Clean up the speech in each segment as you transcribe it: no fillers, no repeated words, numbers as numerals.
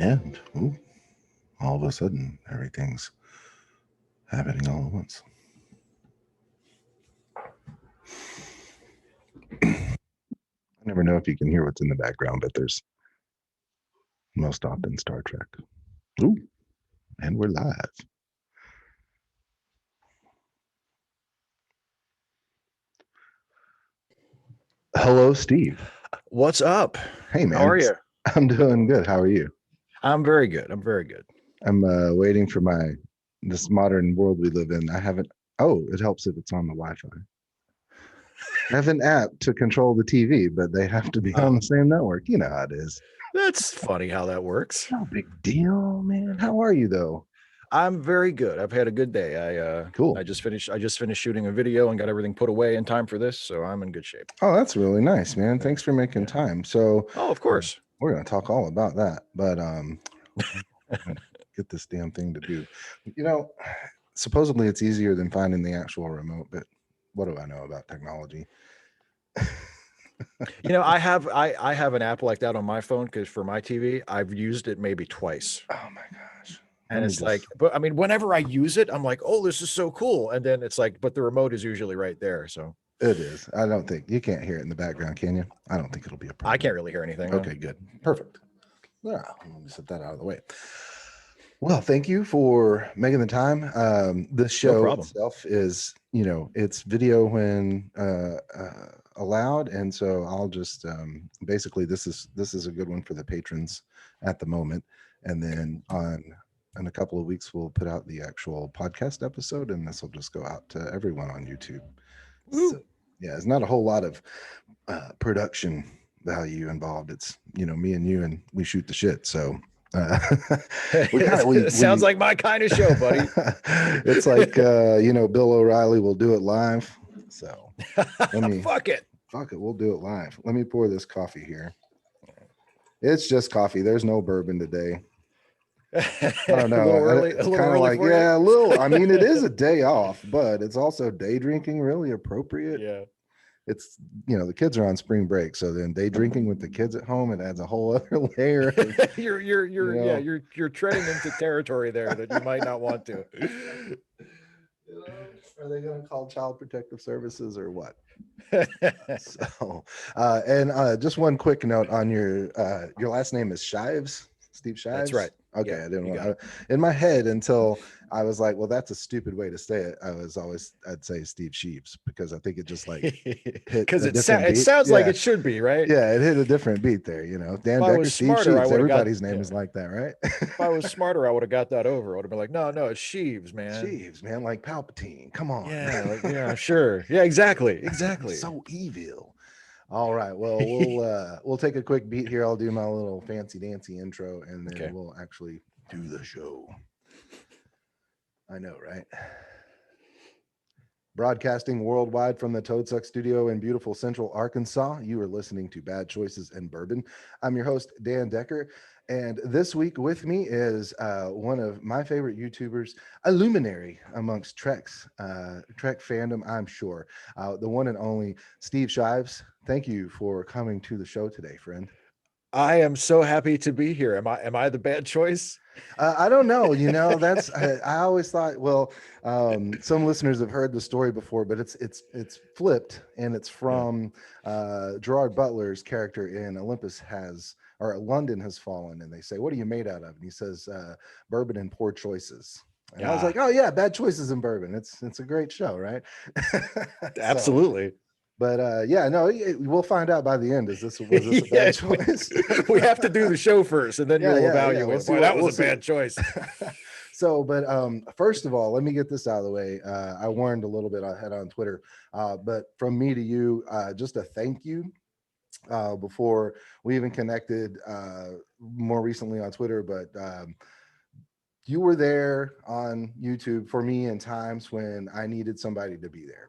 And all of a sudden, everything's happening all at once. I never know if you can hear what's in the background, but there's most often Star Trek. Ooh, and we're live. Hello, Steve. What's up? Hey, man. How are you? I'm doing good. How are you? I'm very good. I'm very good. I'm waiting for this modern world we live in. I haven't. Oh, it helps if it's on the Wi-Fi. I have an app to control the TV, but they have to be on the same network. You know how it is. That's funny how that works. No big deal, man. How are you though? I'm very good. I've had a good day. Cool. I just finished shooting a video and got everything put away in time for this, so I'm in good shape. Oh, that's really nice, man. Thanks for making time. So, of course. We're going to talk all about that, but get this damn thing to do. You know, supposedly it's easier than finding the actual remote, but what do I know about technology? I have an app like that on my phone because for my TV, I've used it maybe twice. Oh my gosh. And it's like, but I mean, whenever I use it, I'm like, oh, this is so cool. And then it's like, but the remote is usually right there. So it is. I don't think you can't hear it in the background, can you? I don't think it'll be a problem. I can't really hear anything. Okay, good. Perfect. Yeah, let me set that out of the way. Well, thank you for making the time. This show itself is, it's video when allowed, and so I'll just basically this is a good one for the patrons at the moment, and then in a couple of weeks we'll put out the actual podcast episode, and this will just go out to everyone on YouTube. So, yeah, there's not a whole lot of production value involved. It's me and you, and we shoot the shit. So sounds like my kind of show, buddy. It's like Bill O'Reilly will do it live. So fuck it, we'll do it live. Let me pour this coffee here. It's just coffee. There's no bourbon today. I don't know. It's kind of like, a little. I mean, it is a day off, but it's also day drinking really appropriate. Yeah. It's the kids are on spring break, so then day drinking with the kids at home, it adds a whole other layer of, you're treading into territory there that you might not want to. Are they going to call Child Protective Services or what? And just one quick note on your last name is Shives, Steve Shives. That's right. Okay, yeah, I didn't want in my head until I was like, well, that's a stupid way to say it. I'd say Steve Shives because I think it just like hit because it sounds like it should be, right? Yeah, it hit a different beat there. Dan Decker, Steve Shives. Everybody's name is like that, right? If I was smarter, I would have got that over. I would have been like, no, it's Shives, man. Shives, man, like Palpatine. Come on. Yeah, sure. Yeah, exactly. So evil. All right. Well, we'll take a quick beat here. I'll do my little fancy dancy intro, and then we'll actually do the show. I know, right? Broadcasting worldwide from the Toadsuck Studio in beautiful Central Arkansas, you are listening to Bad Choices and Bourbon. I'm your host, Dan Decker, and this week with me is one of my favorite YouTubers, a luminary amongst Trek fandom, I'm sure, the one and only Steve Shives. Thank you for coming to the show today, friend. I am so happy to be here. Am I the bad choice? I don't know. That's I always thought. Well, some listeners have heard the story before, but it's flipped, and it's from Gerard Butler's character in London Has Fallen, and they say, "What are you made out of?" And he says, "Bourbon and poor choices." And I was like, "Oh yeah, Bad Choices and Bourbon. It's a great show, right?" Absolutely. But we'll find out by the end. Was this a bad choice? We have to do the show first, and then you'll evaluate. That was a bad choice. So, but first of all, let me get this out of the way. I warned a little bit ahead on Twitter, but from me to you, just a thank you before we even connected more recently on Twitter. But you were there on YouTube for me in times when I needed somebody to be there.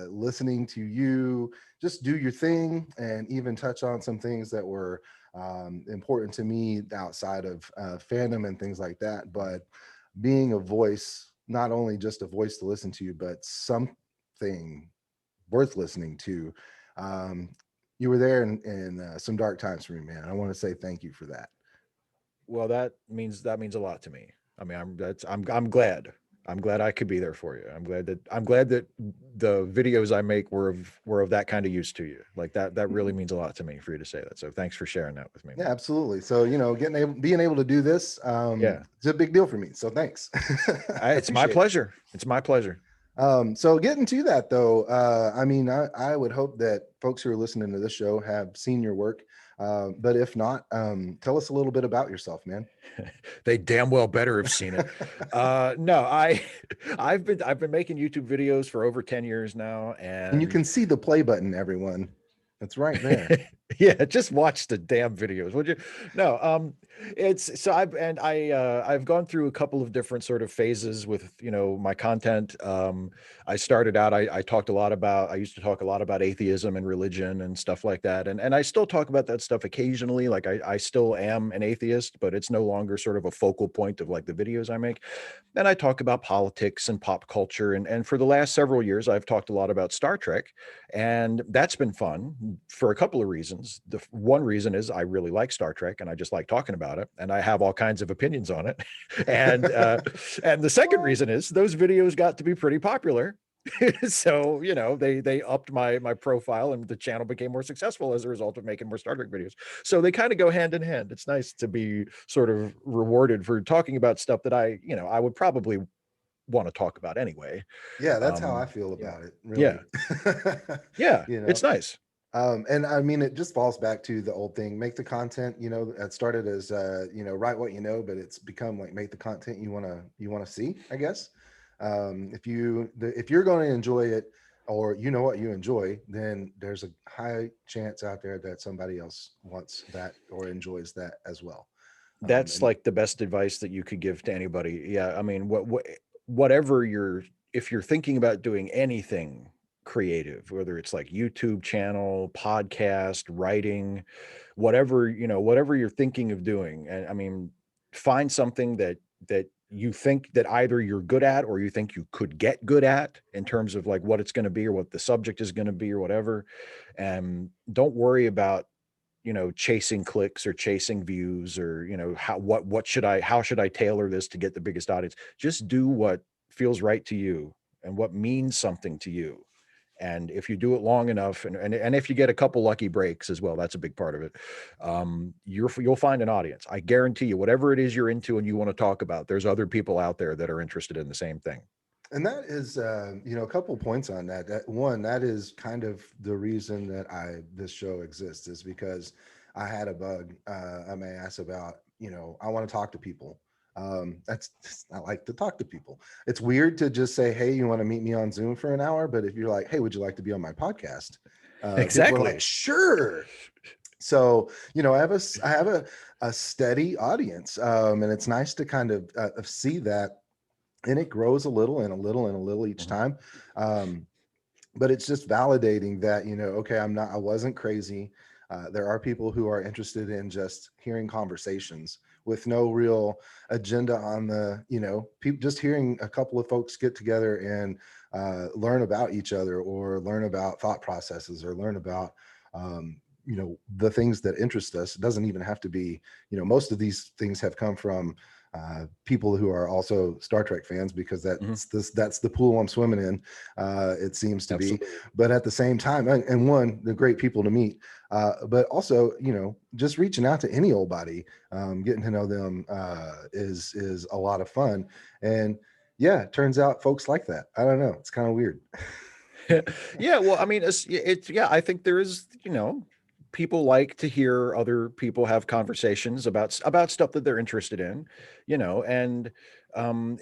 Listening to you just do your thing and even touch on some things that were important to me outside of fandom and things like that, but being a voice, not only just a voice to listen to, but something worth listening to. You were there in some dark times for me, man. I want to say thank you for that. Well, that means a lot to me. I mean, I'm glad. I'm glad I could be there for you. I'm glad that the videos I make were of that kind of use to you. Like that really means a lot to me for you to say that. So thanks for sharing that with me, Yeah, man. absolutely. So, being able to do this, Yeah. it's a big deal for me. So thanks. I It's my appreciate it. pleasure. It's my pleasure. So getting to that though, I mean, I would hope that folks who are listening to this show have seen your work. But if not, tell us a little bit about yourself, man. They damn well better have seen it. No, I've been making YouTube videos for over 10 years now, And you and can see the play button, everyone. It's right there. yeah, just watch the damn videos, would you? No, it's so I've gone through a couple of different sort of phases with my content. I started out, I used to talk a lot about atheism and religion and stuff like that, and I still talk about that stuff occasionally. Like I still am an atheist, but it's no longer sort of a focal point of like the videos I make. And I talk about politics and pop culture, and for the last several years, I've talked a lot about Star Trek, and that's been fun for a couple of reasons. The one reason is I really like Star Trek, and I just like talking about it, and I have all kinds of opinions on it. and and the second reason is those videos got to be pretty popular. So they upped my profile, and the channel became more successful as a result of making more Star Trek videos. So they kind of go hand in hand. It's nice to be sort of rewarded for talking about stuff that I would probably want to talk about anyway. Yeah, that's how I um feel yeah about it, yeah really. yeah you know, it's nice. and I mean, it just falls back to the old thing: make the content. It started as write what you know, but it's become like make the content you want to see. I guess if you're going to enjoy it, or you know what you enjoy, then there's a high chance out there that somebody else wants that or enjoys that as well. That's And like the best advice that you could give to anybody. Yeah, I mean, whatever if you're thinking about doing anything creative, whether it's like YouTube channel, podcast, writing, whatever you're thinking of doing, and I mean, find something that you think that either you're good at or you think you could get good at in terms of like what it's going to be or what the subject is going to be or whatever. And don't worry about chasing clicks or chasing views, or how should I tailor this to get the biggest audience. Just do what feels right to you and what means something to you. And if you do it long enough, and if you get a couple lucky breaks as well, that's a big part of it. You'll find an audience. I guarantee you, whatever it is you're into and you want to talk about, there's other people out there that are interested in the same thing. that is, a couple points on that. That is kind of the reason that this show exists, is because I had a bug on my ass about, I want to talk to people. I like to talk to people. It's weird to just say, hey, you want to meet me on Zoom for an hour? But if you're like, hey, would you like to be on my podcast? People are like, Exactly. sure. So, I have a steady audience, and it's nice to kind of see that, and it grows a little and a little and a little each Mhm. time. um, but it's just validating that, okay, I wasn't crazy. There are people who are interested in just hearing conversations with no real agenda on the, people just hearing a couple of folks get together and learn about each other, or learn about thought processes, or learn about the things that interest us. It doesn't even have to be, most of these things have come from people who are also Star Trek fans, because Mhm. that's the pool I'm swimming in. It seems to be. Absolutely. But at the same time, and one, they're great people to meet, but also, just reaching out to any old body, getting to know them is a lot of fun. And yeah, it turns out folks like that. I don't know, it's kind of weird. Yeah, well, I mean, yeah, I think there is, people like to hear other people have conversations about stuff that they're interested in, and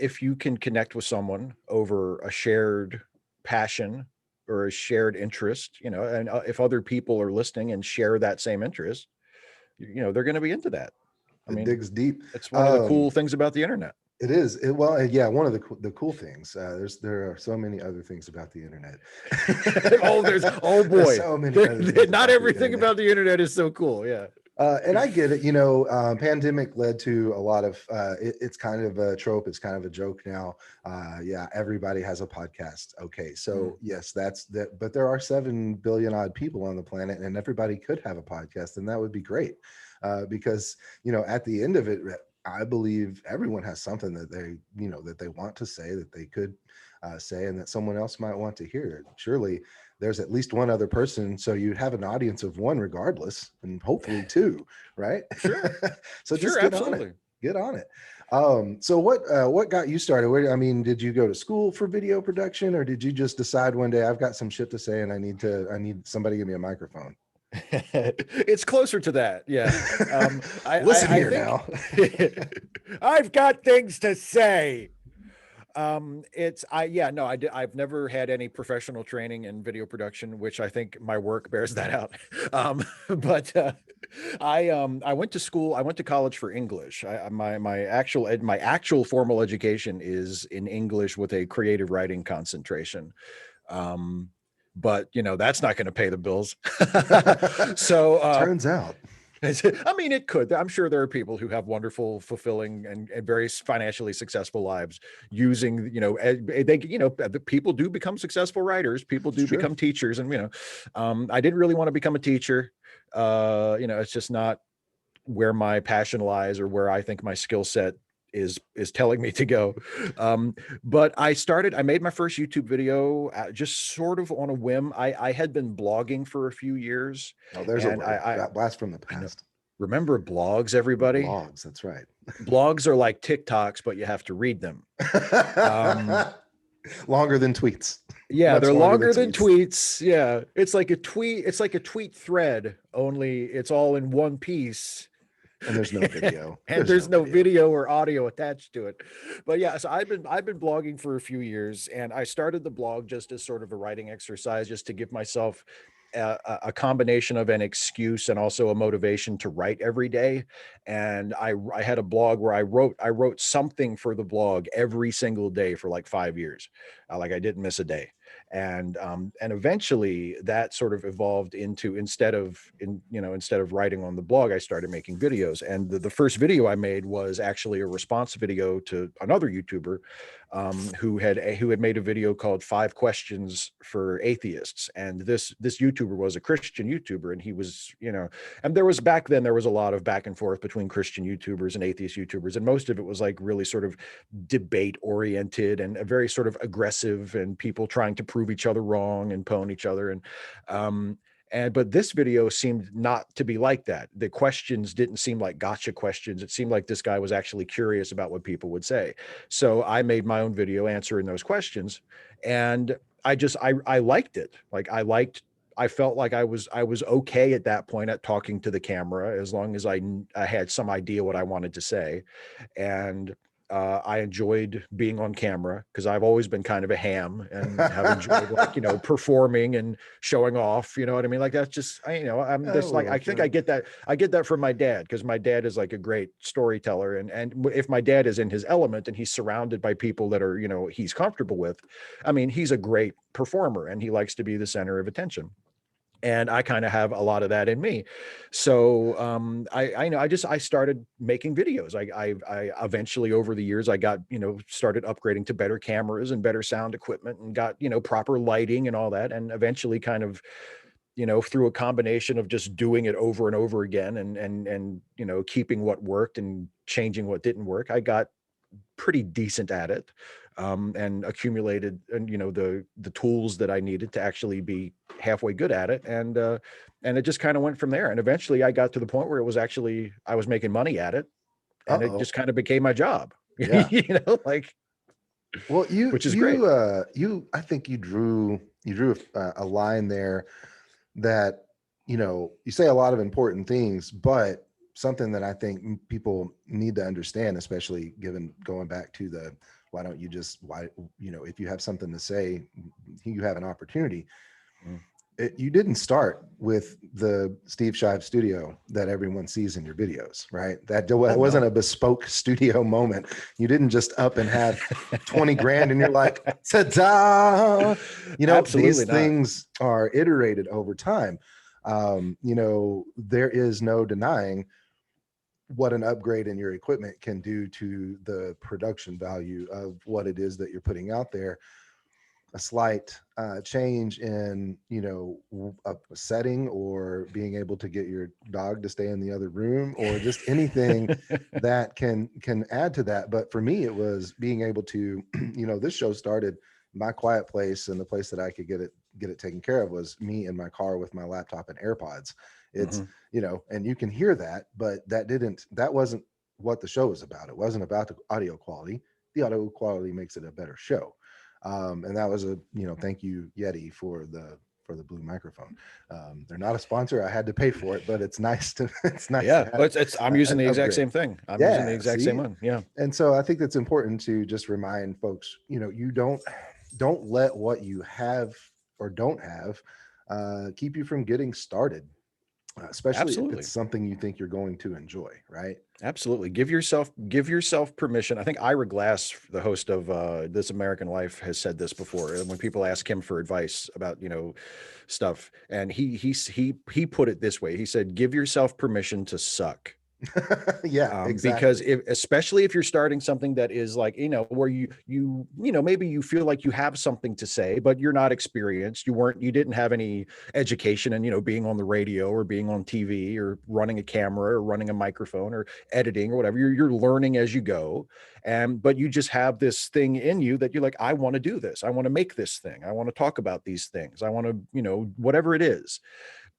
if you can connect with someone over a shared passion or a shared interest, and if other people are listening and share that same interest, they're going to be into that. I It mean, digs deep. it's one of the cool things about the internet. It is. Well, yeah, one of the cool things. There are so many other things about the internet. Oh, oh There's boy, so many other things not about the everything internet. about the internet is so cool. Yeah. And I get it, pandemic led to a lot of, it's kind of a trope. It's kind of a joke now. Yeah, everybody has a podcast. Okay, so yes, that's that. But there are 7 billion odd people on the planet, and everybody could have a podcast, and that would be great. Because, at the end of it, I believe everyone has something that they want to say, that they could say, and that someone else might want to hear. Surely there's at least one other person, so you'd have an audience of one regardless, and hopefully two, right? Sure. So just Sure, get on absolutely. it. Get on it. So what got you started? Did you go to school for video production, or did you just decide one day, I've got some shit to say and I need somebody to give me a microphone? It's closer to that. Yeah. Listen I here think now. I've got things to say. I've never had any professional training in video production, which I think my work bears that out. But I went to school. I went to college for English. My actual formal education is in English with a creative writing concentration. But that's not going to pay the bills. So Turns out. I mean, it could. I'm sure there are people who have wonderful, fulfilling, and very financially successful lives using, people do become successful writers. People do become teachers. And, I didn't really want to become a teacher. It's just not where my passion lies or where I think my skill set is telling me to go. But I made my first YouTube video just sort of on a whim. I had been blogging for a few years. Oh, there's and a blast from the past. Remember blogs, everybody? Blogs, that's right. Blogs are like TikToks, but you have to read them. Longer than tweets. Yeah, Much they're longer than tweets. Yeah, it's like a tweet thread, only it's all in one piece. And there's no video. And there's no video or audio attached to it. But yeah, so I've been blogging for a few years, and I started the blog just as sort of a writing exercise, just to give myself a combination of an excuse and also a motivation to write every day. And I had a blog where I wrote something for the blog every single day for like 5 years. Like I didn't miss a day. And eventually that sort of evolved into, instead of writing on the blog, I started making videos. And the first video I made was actually a response video to another YouTuber who had made a video called 5 Questions for Atheists. And this YouTuber was a Christian YouTuber, and he was, and back then there was a lot of back and forth between Christian YouTubers and atheist YouTubers, and most of it was like really sort of debate oriented and a very sort of aggressive, and people trying to prove each other wrong and pwn each other. But this video seemed not to be like that. The questions didn't seem like gotcha questions. It seemed like this guy was actually curious about what people would say. So I made my own video answering those questions, and I liked it. I felt like I was okay at that point at talking to the camera, as long as I had some idea what I wanted to say. And I enjoyed being on camera, because I've always been kind of a ham and have enjoyed performing and showing off, you know what I mean? Like, that's just, I'm just like, I think I get that from my dad, because my dad is like a great storyteller. And if my dad is in his element and he's surrounded by people that are, he's comfortable with, I mean, he's a great performer and he likes to be the center of attention. And I kind of have a lot of that in me. So I started making videos. I eventually, over the years, I got, started upgrading to better cameras and better sound equipment, and got, proper lighting and all that. And eventually kind of, through a combination of just doing it over and over again, and keeping what worked and changing what didn't work, I got pretty decent at it. And accumulated, and the tools that I needed to actually be halfway good at it, and it just kind of went from there. And eventually, I got to the point where I was making money at it, and it just kind of became my job. Yeah. Well, which is great. I think you drew a line there that you say a lot of important things, but something that I think people need to understand, especially given going back to the if you have something to say, you have an opportunity. You didn't start with the Steve Shives studio that everyone sees in your videos, right? That wasn't a bespoke studio moment. You didn't just up and have 20 grand and you're like, ta-da! Absolutely these things are iterated over time. there is no denying what an upgrade in your equipment can do to the production value of what it is that you're putting out there. A slight change in a setting, or being able to get your dog to stay in the other room, or just anything that can add to that. But for me, it was being able to this show started, my quiet place, and the place that I could get it taken care of was me in my car with my laptop and AirPods. It's and you can hear that, but that wasn't what the show was about. It wasn't about the audio quality. The audio quality makes it a better show. And that was thank you Yeti for the blue microphone. They're not a sponsor. I had to pay for it, but it's nice to Yeah, have I'm using an the exact upgrade. same thing. I'm using the Yeah, exact same see, one. Yeah, and so I think it's important to just remind folks, you don't let what you have or don't have keep you from getting started, especially if it's absolutely. something you think you're going to enjoy, right? Absolutely. Give yourself permission. I think Ira Glass, the host of This American Life, has said this before. And when people ask him for advice about, stuff, and he put it this way. He said, "Give yourself permission to suck." Yeah, Because exactly. especially if you're starting something that is like, where maybe you feel like you have something to say, but you're not experienced. You didn't have any education in, being on the radio or being on TV or running a camera or running a microphone or editing or whatever. You're learning as you go. But you just have this thing in you that you're like, I want to do this. I want to make this thing. I want to talk about these things. I want to, whatever it is.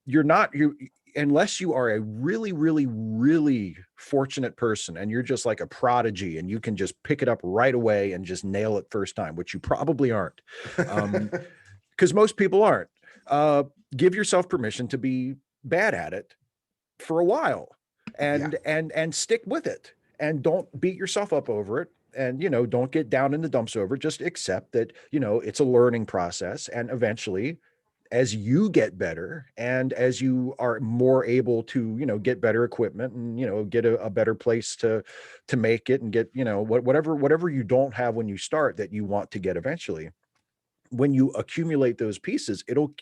You're not you Unless you are a really, really, really fortunate person and you're just like a prodigy and you can just pick it up right away and just nail it first time, which you probably aren't, because most people aren't. uh, Give yourself permission to be bad at it for a while, Yeah. and stick with it, and don't beat yourself up over it, and don't get down in the dumps over it. Just accept that it's a learning process, and eventually, as you get better and as you are more able to get better equipment and get a better place to make it, and get whatever you don't have when you start that you want to get eventually, when you accumulate those pieces, it'll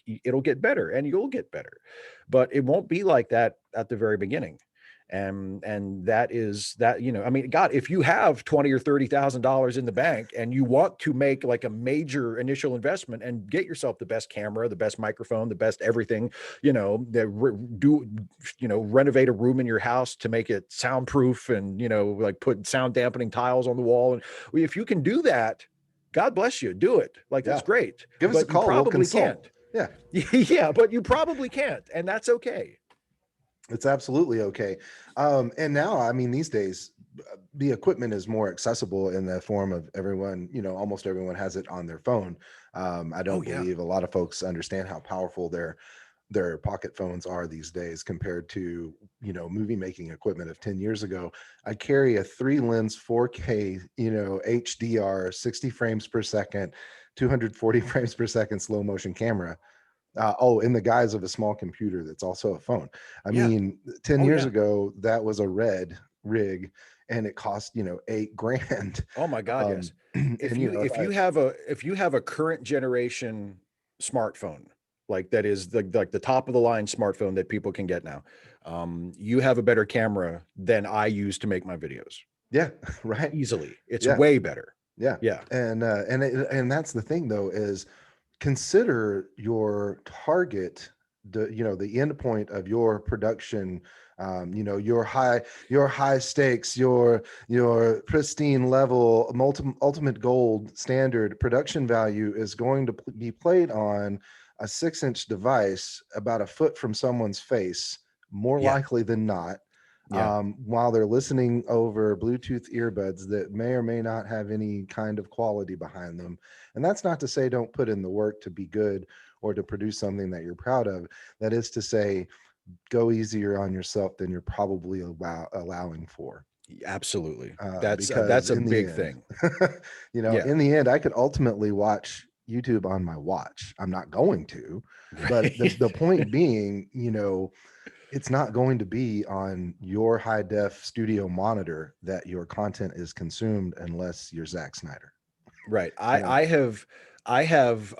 get better and you'll get better. But it won't be like that at the very beginning. And that is that, I mean, God, if you have 20 or $30,000 in the bank and you want to make like a major initial investment and get yourself the best camera, the best microphone, the best everything, renovate a room in your house to make it soundproof, and like put sound dampening tiles on the wall, and if you can do that, God bless you, do it. Like, that's Yeah. great, Give us a but you call. We'll probably consult. can't. Yeah. Yeah, but you probably can't, and that's okay. It's absolutely okay. And now, I mean, these days, the equipment is more accessible in the form of everyone, almost everyone has it on their phone. I Oh don't yeah. believe a lot of folks understand how powerful their pocket phones are these days compared to, movie making equipment of 10 years ago. I carry a 3 lens 4K, HDR, 60 frames per second, 240 frames per second slow motion camera, in the guise of a small computer that's also a phone. I Yeah. mean, 10 Oh years yeah. ago, that was a red rig, and it cost, 8 grand. Oh my God, Um, yes. If and you if if I, you have a current generation smartphone, like that is the top of the line smartphone that people can get now, you have a better camera than I use to make my videos. yeah, right. Easily. It's Yeah. way better. Yeah. Yeah. And that's the thing though, is consider your target, the end point of your production, your high stakes, your pristine level ultimate gold standard production value is going to be played on a 6-inch device about a foot from someone's face, more Yeah. likely than not, Yeah. while they're listening over Bluetooth earbuds that may or may not have any kind of quality behind them. And that's not to say don't put in the work to be good or to produce something that you're proud of. That is to say, go easier on yourself than you're probably allowing for. Absolutely. Because That's a in the big end, thing. Yeah. in the end, I could ultimately watch YouTube on my watch. I'm not going to, but Right. the point being, it's not going to be on your high def studio monitor that your content is consumed unless you're Zack Snyder. Right. You know, I have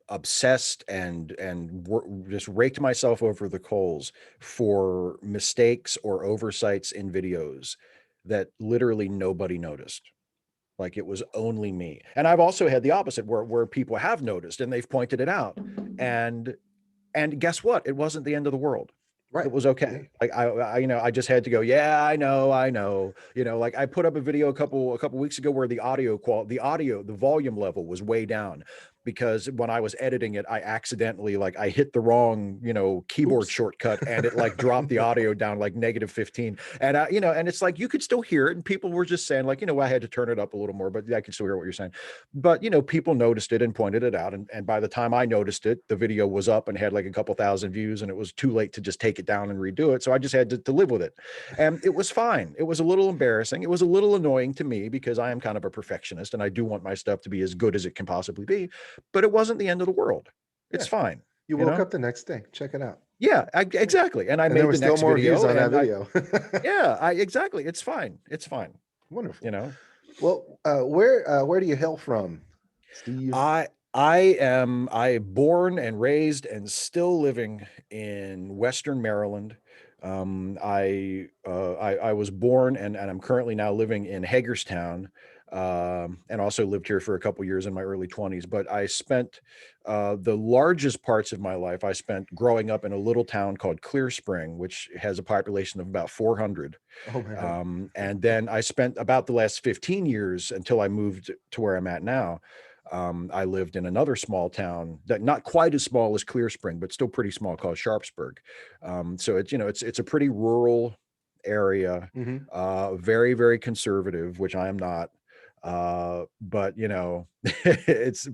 obsessed just raked myself over the coals for mistakes or oversights in videos that literally nobody noticed. Like it was only me. And I've also had the opposite where people have noticed and they've pointed it out. And guess what? It wasn't the end of the world. Right. It was Yeah. okay. Like I just had to go, yeah, I know. Like I put up a video a couple weeks ago where the volume level was way down because when I was editing it, I accidentally I hit the wrong, keyboard Oops. shortcut and it like dropped the audio down like -15. And and it's like you could still hear it. And people were just saying, like, I had to turn it up a little more, but I could still hear what you're saying. But people noticed it and pointed it out. And by the time I noticed it, the video was up and had like a couple thousand views, and it was too late to just take it down and redo it. So I just had to live with it. And it was fine. It was a little embarrassing. It was a little annoying to me because I am kind of a perfectionist and I do want my stuff to be as good as it can possibly be, but it wasn't the end of the world. Yeah. It's fine. You woke up the next day. Check it out. Yeah, exactly. And I And there made was the still next more views video on that and video. exactly. It's fine. It's fine. Wonderful. Well, where do you hail from, Steve? I born and raised and still living in Western Maryland. I was born and I'm currently now living in Hagerstown, and also lived here for a couple years in my early 20s. But I spent the largest parts of my life I spent growing up in a little town called Clear Spring, which has a population of about 400. Oh man. And then I spent about the last 15 years until I moved to where I'm at now. I lived in another small town that not quite as small as Clear Spring, but still pretty small, called Sharpsburg. So it's a pretty rural area, Mm-hmm. very, very conservative, which I am not. But it's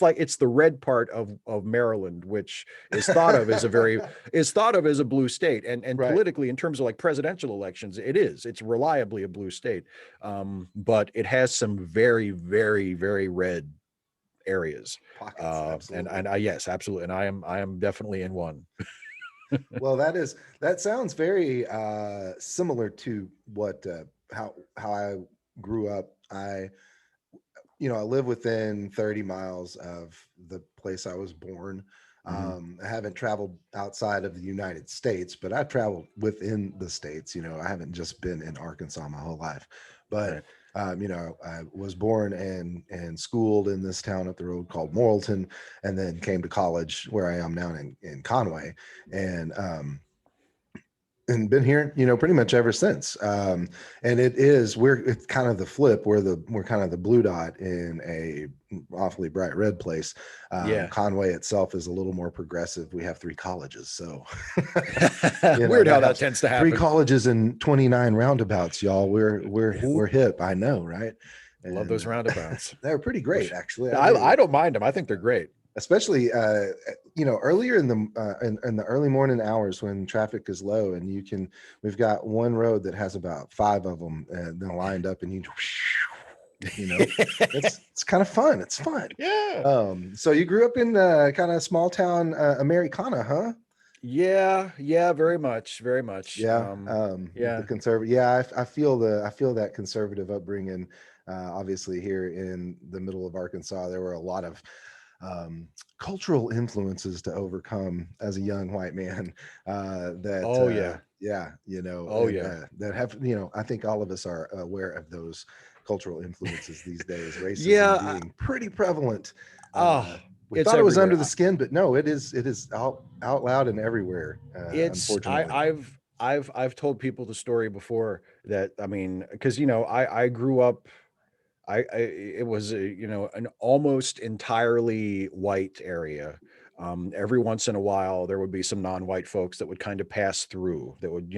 like it's the red part of Maryland, which is thought of as a blue state, and Right. politically in terms of like presidential elections, it's reliably a blue state. But it has some very, very, very red areas. Pockets, absolutely. And yes, absolutely. And I am definitely in one. Well, that sounds very similar to what how I grew up. I live within 30 miles of the place I was born. Mhm. I haven't traveled outside of the United States, but I've traveled within the states. I haven't just been in Arkansas my whole life. But Right. I was born and schooled in this town up the road called Morrilton, and then came to college where I am now in Conway, and been here, pretty much ever since. And it's kind of the flip. We're kind of the blue dot in a awfully bright red place. Yeah. Conway itself is a little more progressive. We have 3 colleges, so Weird how that that helps. tends to 3 happen. colleges and 29 roundabouts, y'all. We're hip. I know, right? Love And those roundabouts. they're pretty great, actually. I I do. don't mind them. I think they're great. Especially earlier in the early morning hours when traffic is low, and we've got one road that has about 5 of them and then lined up, and it's kind of fun. It's fun. Yeah. So you grew up in kind of small town Americana, huh? Yeah, very much, very much. Yeah. The Yeah. conservative. Yeah, I feel that conservative upbringing. Obviously, here in the middle of Arkansas, there were a lot of cultural influences to overcome as a young white man. Oh yeah. Yeah, Oh yeah. that have, I think all of us are aware of those cultural influences these days. Yeah. Racism being pretty prevalent. Oh, We it's thought it was under everywhere. the skin, but no, it is out loud and everywhere. It's Unfortunately. I've told people the story before that, I mean, because I grew up, it was an almost entirely white area. Every once in a while there would be some non-white folks that would kind of pass through, that would,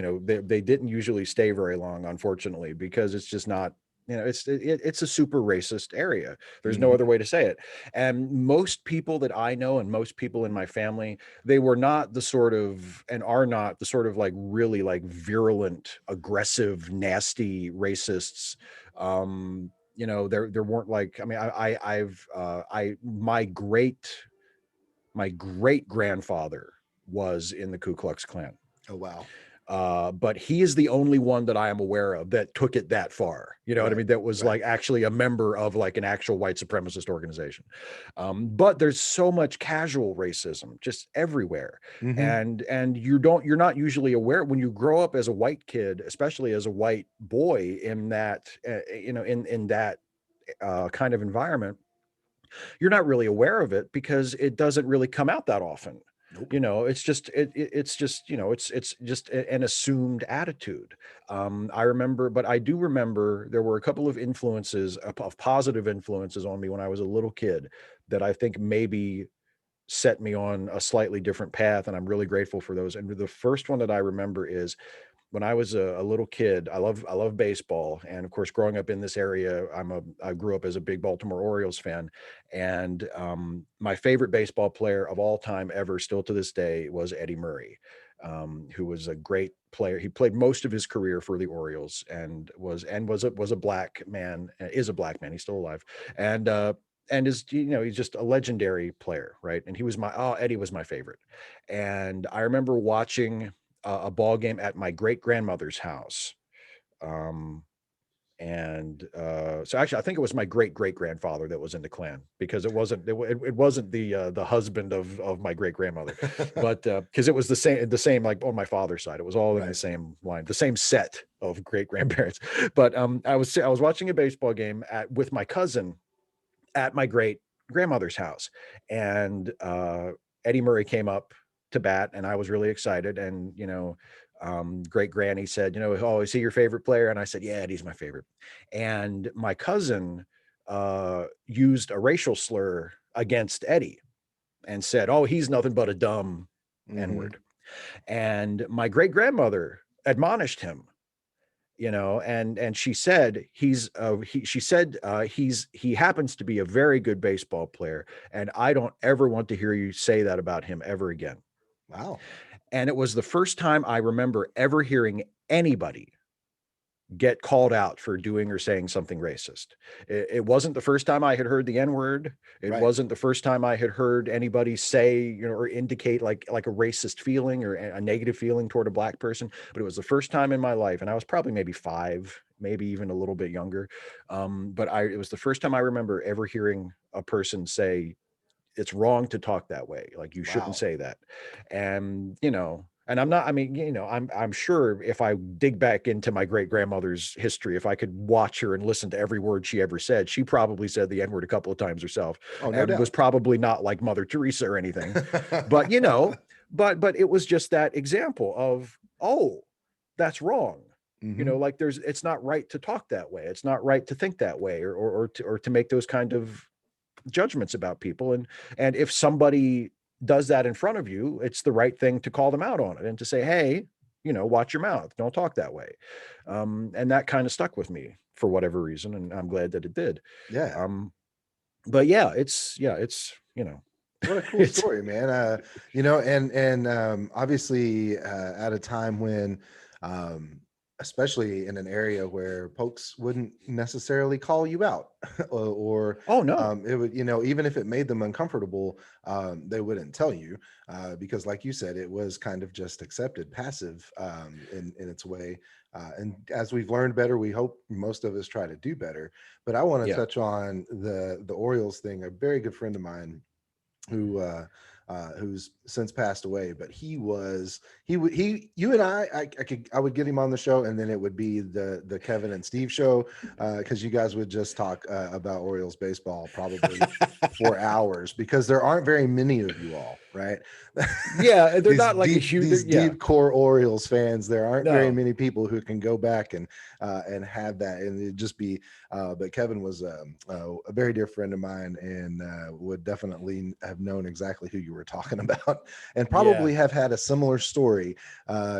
they didn't usually stay very long, unfortunately, because it's just not, it's a super racist area. There's no Mhm. other way to say it. And most people that I know and most people in my family, they were not the sort of, and are not the sort of like really like virulent, aggressive, nasty racists. There weren't like, I mean, my great grandfather was in the Ku Klux Klan. Oh wow. But he is the only one that I am aware of that took it that far. You know what I Right. mean? That was Right. like actually a member of like an actual white supremacist organization. But there's so much casual racism just everywhere. Hmm. And you're not usually aware when you grow up as a white kid, especially as a white boy in that, in that kind of environment, you're not really aware of it because it doesn't really come out that often. Nope. It's just it's just it's just an assumed attitude. I remember, but I do remember there were a couple of influences of positive influences on me when I was a little kid that I think maybe set me on a slightly different path, and I'm really grateful for those. And the first one that I remember is when I was a little kid. I love baseball, and of course, growing up in this area, I grew up as a big Baltimore Orioles fan, and my favorite baseball player of all time ever, still to this day, was Eddie Murray, who was a great player. He played most of his career for the Orioles, and was a black man, is a black man. He's still alive, and is he's just a legendary player, right? And Eddie was my favorite, and I remember watching a ball game at my great grandmother's house. Um, so actually, I think it was my great great grandfather that was in the Klan, because it wasn't the husband of my great grandmother, but because it was the same like on my father's side, it was all in the Right. same line, the same set of great grandparents. But I was watching a baseball game with my cousin at my great grandmother's house, and Eddie Murray came up to bat, and I was really excited. And great granny said, "Oh, is he your favorite player?" And I said, "Yeah, Eddie's my favorite." And my cousin used a racial slur against Eddie and said, "Oh, he's nothing but a dumb N Hmm. word." And my great grandmother admonished him, and she said he happens to be a very good baseball player, and I don't ever want to hear you say that about him ever again. Wow. And it was the first time I remember ever hearing anybody get called out for doing or saying something racist. It wasn't the first time I had heard the N word. It Right. wasn't the first time I had heard anybody say, or indicate like a racist feeling or a negative feeling toward a black person. But it was the first time in my life, and I was probably maybe 5, maybe even a little bit younger. But it was the first time I remember ever hearing a person say, "It's wrong to talk that way. Like, you shouldn't Wow. say that." And I'm not, I mean, I'm sure if I dig back into my great grandmother's history, if I could watch her and listen to every word she ever said, she probably said the N word a couple of times herself, Oh, no and was doubt. probably not like Mother Teresa or anything. But, but it was just that example of, oh, that's wrong. Hmm. Like it's not right to talk that way. It's not right to think that way, or to make those kind of judgments about people. And if somebody does that in front of you, it's the right thing to call them out on it and to say, "Hey, watch your mouth, don't talk that way." And that kind of stuck with me for whatever reason, and I'm glad that it did. Yeah. um but it's What a cool it's story, man. And obviously at a time when, um, especially in an area where folks wouldn't necessarily call you out, or oh no. it would, even if it made them uncomfortable, they wouldn't tell you, because, like you said, it was kind of just accepted, passive, in its way. And as we've learned better, we hope most of us try to do better. But I want to Yeah. touch on the Orioles thing. A very good friend of mine who's since passed away, but you and I would get him on the show, and then it would be the Kevin and Steve show, because you guys would just talk about Orioles baseball probably for hours, because there aren't very many of you all, right? Yeah, they're these not like a deep huge, these yeah. deep core Orioles fans, there aren't very No. many people who can go back and have that, and it'd just be but Kevin was a very dear friend of mine, and would definitely have known exactly who you were talking about, and Yeah. probably have had a similar story,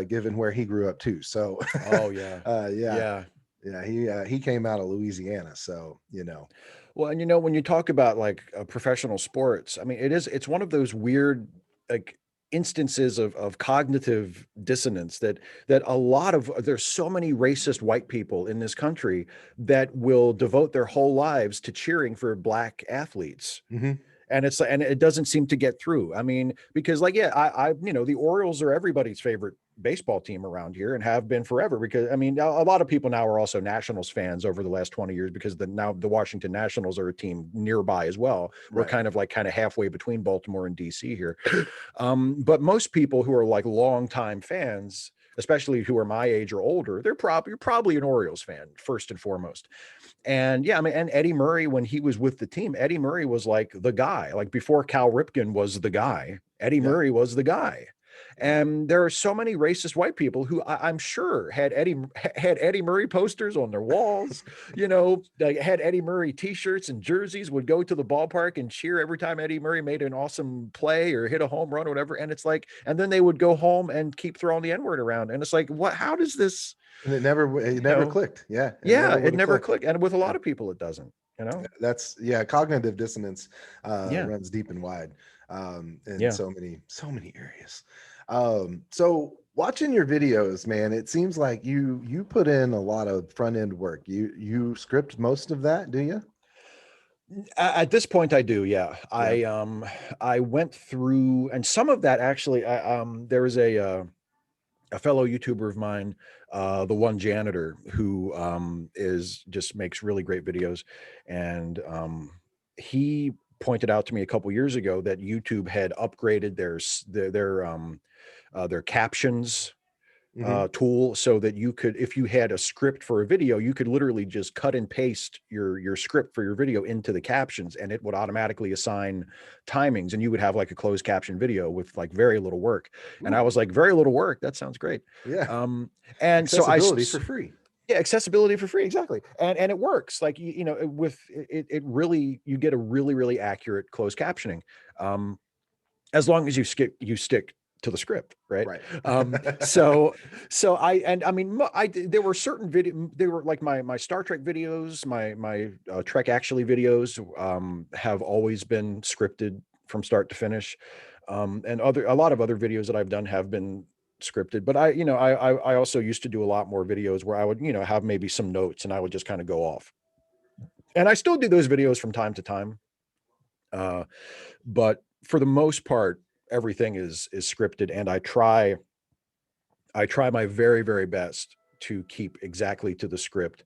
given where he grew up too. So, Oh yeah. yeah, Yeah. yeah, he came out of Louisiana, so Well, and when you talk about like professional sports, I mean, it's one of those weird like instances of cognitive dissonance that there's so many racist white people in this country that will devote their whole lives to cheering for black athletes. Mhm. And it doesn't seem to get through. I mean, because like, yeah, the Orioles are everybody's favorite baseball team around here and have been forever, because I mean, a lot of people now are also Nationals fans over the last 20 years, because now the Washington Nationals are a team nearby as well. We're Right. kind of halfway between Baltimore and DC here. But most people who are like longtime fans, especially who are my age or older, you're probably an Orioles fan first and foremost. And yeah, I mean, and Eddie Murray, when he was with the team, Eddie Murray was like the guy. Like before Cal Ripken was the guy, Eddie Yeah. Murray was the guy. Yeah. And there are so many racist white people who I'm sure had Eddie Murray posters on their walls, like had Eddie Murray T-shirts and jerseys, would go to the ballpark and cheer every time Eddie Murray made an awesome play or hit a home run or whatever. And it's like, and then they would go home and keep throwing the N-word around. And it's like, what? How does this? And it never clicked. Yeah. Yeah, it Would have never clicked. clicked. And with a Yeah. lot of people, it doesn't. That's cognitive dissonance Yeah, runs deep and wide in yeah. so many areas. So watching your videos, man, it seems like you put in a lot of front end work. You script most of that, do you? At this point, I do. Yeah, Yeah. I went through, and some of that actually. There was a fellow YouTuber of mine, the one janitor, who is just makes really great videos, and he pointed out to me a couple years ago that YouTube had upgraded their captions Hmm. tool, so that you could, if you had a script for a video, you could literally just cut and paste your script for your video into the captions, and it would automatically assign timings, and you would have like a closed caption video with like very little work. And I Ooh, was like, very little work? That sounds great. yeah. Um, and so Accessibility for free. yeah, accessibility for free, exactly. And it works. Like with it really, you get a really accurate closed captioning. Um, as long as you stick to the script, right? Right. So I mean, there were certain they were like my Star Trek videos, my Trek Actually videos have always been scripted from start to finish. And a lot of other videos that I've done have been scripted, but I also used to do a lot more videos where I would, have maybe some notes and I would just kind of go off. And I still do those videos from time to time. Uh, but for the most part, everything is scripted, and I try my very best to keep exactly to the script,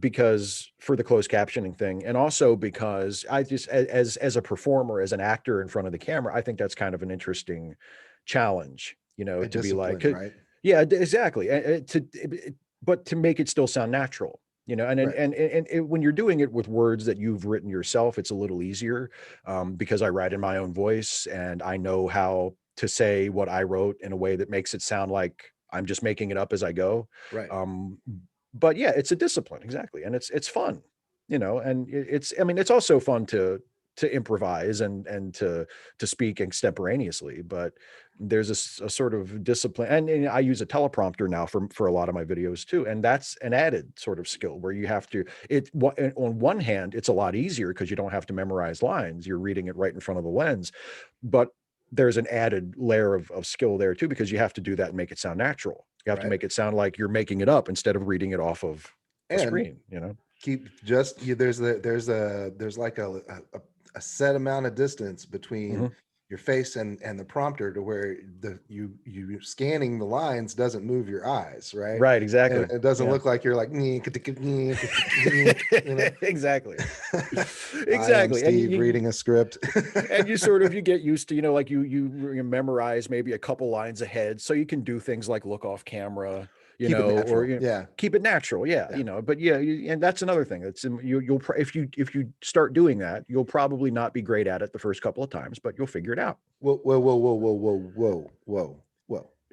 because for the closed captioning thing, and also because I just, as a performer, as an actor in front of the camera, I think that's kind of an interesting challenge, A to be like, discipline, right? yeah, exactly, but to make it still sound natural. Right. When you're doing it with words that you've written yourself, it's a little easier, because I write in my own voice and I know how to say what I wrote in a way that makes it sound like I'm just making it up as I go. Right. Um, but yeah, it's a discipline, exactly, and it's fun, and I mean, it's also fun to improvise and to speak extemporaneously, but there's a sort of discipline, and I use a teleprompter now for a lot of my videos too, and that's an added sort of skill where you have to on one hand, it's a lot easier because you don't have to memorize lines, you're reading it right in front of the lens, but there's an added layer of skill there too, because you have to do that and make it sound natural. You have to Right. make it sound like you're making it up instead of reading it off of a And screen. keep just you, there's like a set amount of distance between Mhm. your face and the prompter to where you scanning the lines doesn't move your eyes, right? Right, And exactly. it doesn't Yeah. look like you're like you know. Exactly. I am Exactly. And Steve reading a script. you sort of, you get used to, like you memorize maybe a couple lines ahead, so you can do things like look off camera, Keep it or natural. Yeah. keep it natural. Yeah, Yeah. but yeah, and that's another thing. That's if you start doing that, you'll probably not be great at it the first couple of times, but you'll figure it out. Whoa.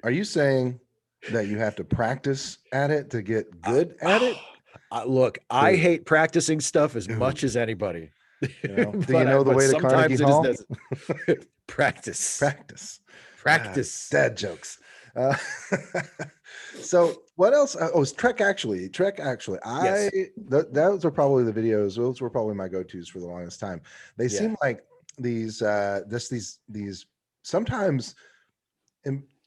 Are you saying that you have to practice at it to get I, good at it? look, I Dude, hate practicing stuff as much dude, as anybody, do you know the but way to Carnegie sometimes it is Hall? necessary. Practice, Practice. practice. Dad jokes. Uh, so what else? Oh, it's Trek Actually. Trek Actually. Yes. Those are probably the videos. Those were probably my go-tos for the longest time. They Yeah. seem like these sometimes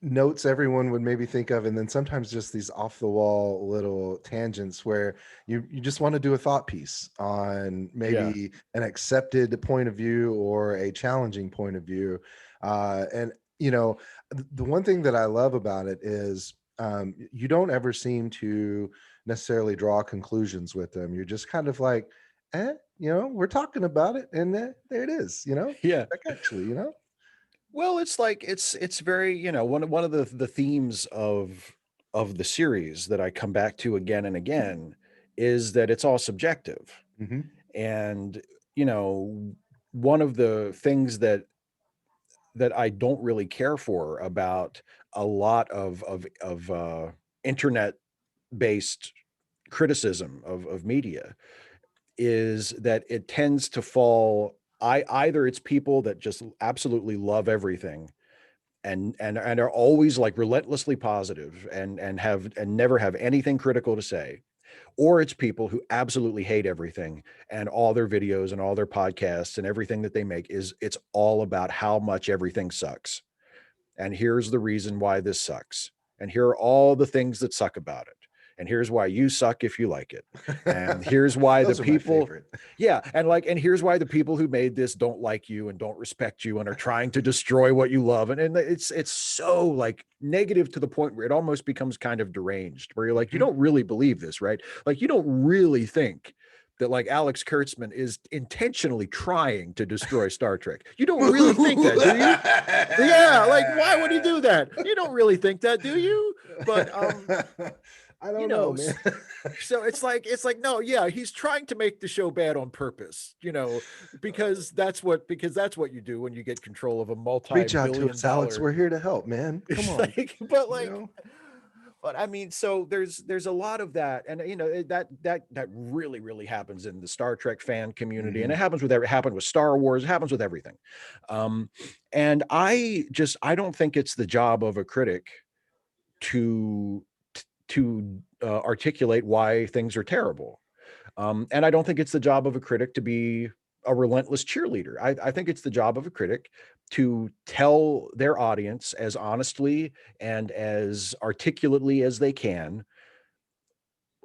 notes everyone would maybe think of, and then sometimes just these off the wall little tangents where you just want to do a thought piece on Yeah. maybe an accepted point of view or a challenging point of view, and you know, the one thing that I love about it is you don't ever seem to necessarily draw conclusions with them. You're just kind of like, we're talking about it, and there it is. Yeah. Like actually, Well, it's like it's very, one of the themes of the series that I come back to again and again is that it's all subjective. hmm And, you know, one of the things that I don't really care for about a lot of internet based criticism of media is that it tends to fall. Either it's people that just absolutely love everything and are always like relentlessly positive and never have anything critical to say, or it's people who absolutely hate everything, and all their videos and all their podcasts and everything that they make it's all about how much everything sucks, and here's the reason why this sucks, and here are all the things that suck about it, and here's why you suck if you like it, and here's why the those are my people, favorite. yeah, and here's why the people who made this don't like you and don't respect you and are trying to destroy what you love, and it's so like negative to the point where it almost becomes kind of deranged, where you're like, you Mhm. don't really believe this, right? Like you don't really think that like Alex Kurtzman is intentionally trying to destroy Star Trek. You don't really think that, do you? Yeah, like why would he do that? You don't really think that, do you? But I you don't know, know, man. so it's like no, yeah, he's trying to make the show bad on purpose, because that's what you do when you get control of a Reach out to multi-billion us, Alex. dollar. We're here to help, man. Come It's on. like, but You like, know? but I mean, so there's a lot of that, and that really really happens in the Star Trek fan community, and it Mhm. happens with it happened with Star Wars, it happens with everything, um, and I don't think it's the job of a critic to articulate why things are terrible. And I don't think it's the job of a critic to be a relentless cheerleader. I think it's the job of a critic to tell their audience as honestly and as articulately as they can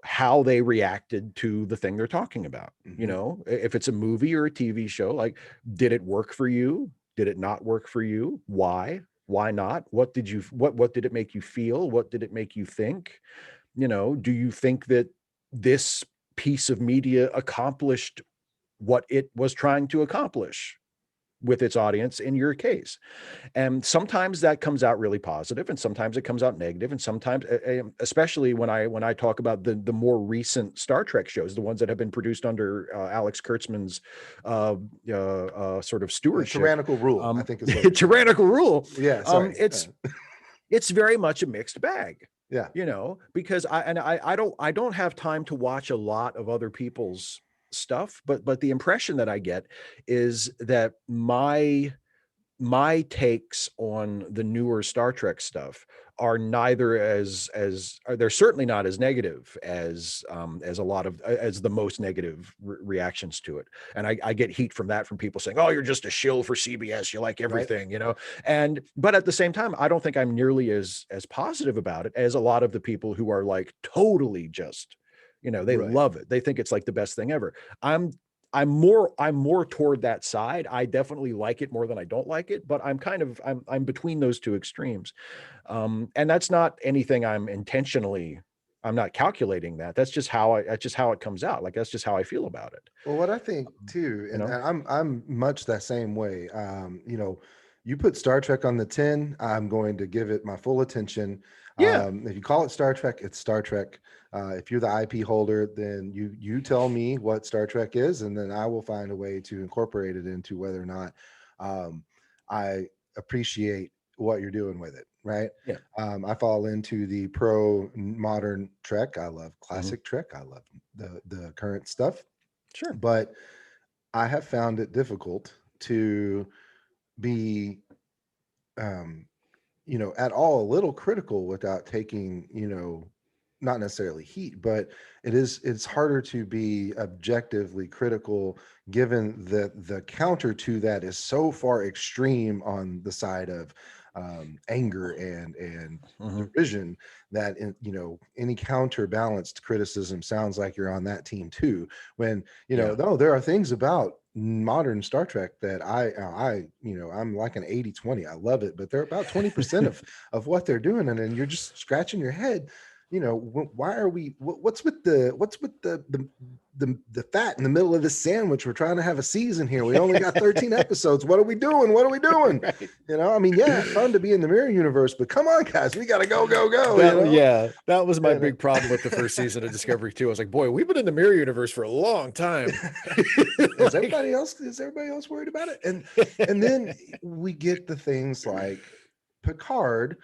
how they reacted to the thing they're talking about. Mhm. If it's a movie or a TV show, like, did it work for you? Did it not work for you? Why? Why not? What did it make you feel? What did it make you think? Do you think that this piece of media accomplished what it was trying to accomplish with its audience in your case? And sometimes that comes out really positive, and sometimes it comes out negative, and sometimes, especially when I talk about the more recent Star Trek shows, the ones that have been produced under Alex Kurtzman's sort of stewardship, Tyrannical rule, I um, think is what you're saying. tyrannical rule. Yeah, Um, sorry. it's it's very much a mixed bag, Yeah. because I don't have time to watch a lot of other people's stuff, but the impression that I get is that my takes on the newer Star Trek stuff are neither they're certainly not as negative as a lot of as the most negative reactions to it. And I get heat from that, from people saying, "Oh, you're just a shill for CBS. You like Right. everything." And but at the same time, I don't think I'm nearly as positive about it as a lot of the people who are like totally just, they Right. love it. They think it's like the best thing ever. I'm I'm more toward that side. I definitely like it more than I don't like it, but I'm between those two extremes. And that's not anything I'm not calculating that. That's just how it comes out. Like that's just how I feel about it. Well, what I think too, You and know? I'm much that same way. You put Star Trek on the 10, I'm going to give it my full attention. Yeah. If you call it Star Trek, it's Star Trek. If you're the IP holder, then you tell me what Star Trek is, and then I will find a way to incorporate it into whether or not um, I appreciate what you're doing with it. Right. Yeah. I fall into the pro modern Trek. I love Mhm. classic Trek. I love the current stuff, Sure. but I have found it difficult to be, um, at all a little critical without taking, not necessarily heat, but it's harder to be objectively critical given that the counter to that is so far extreme on the side of anger and Mhm. derision, that any counterbalanced criticism sounds like you're on that team too. When Yeah. no, there are things about modern Star Trek that I'm like an 80/20. I love it, but they're about 20% of what they're doing, and then you're just scratching your head. Why are we? What's with the fat in the middle of the sandwich? We're trying to have a season here. We only got 13 episodes. What are we doing? What are we doing? Right. I mean, yeah, fun to be in the mirror universe, but come on, guys, we gotta go, go, go. Yeah, that was my And big problem with the first season of Discovery too. I was like, boy, we've been in the mirror universe for a long time. is Like, everybody else worried about it? And then we get the things like Picard,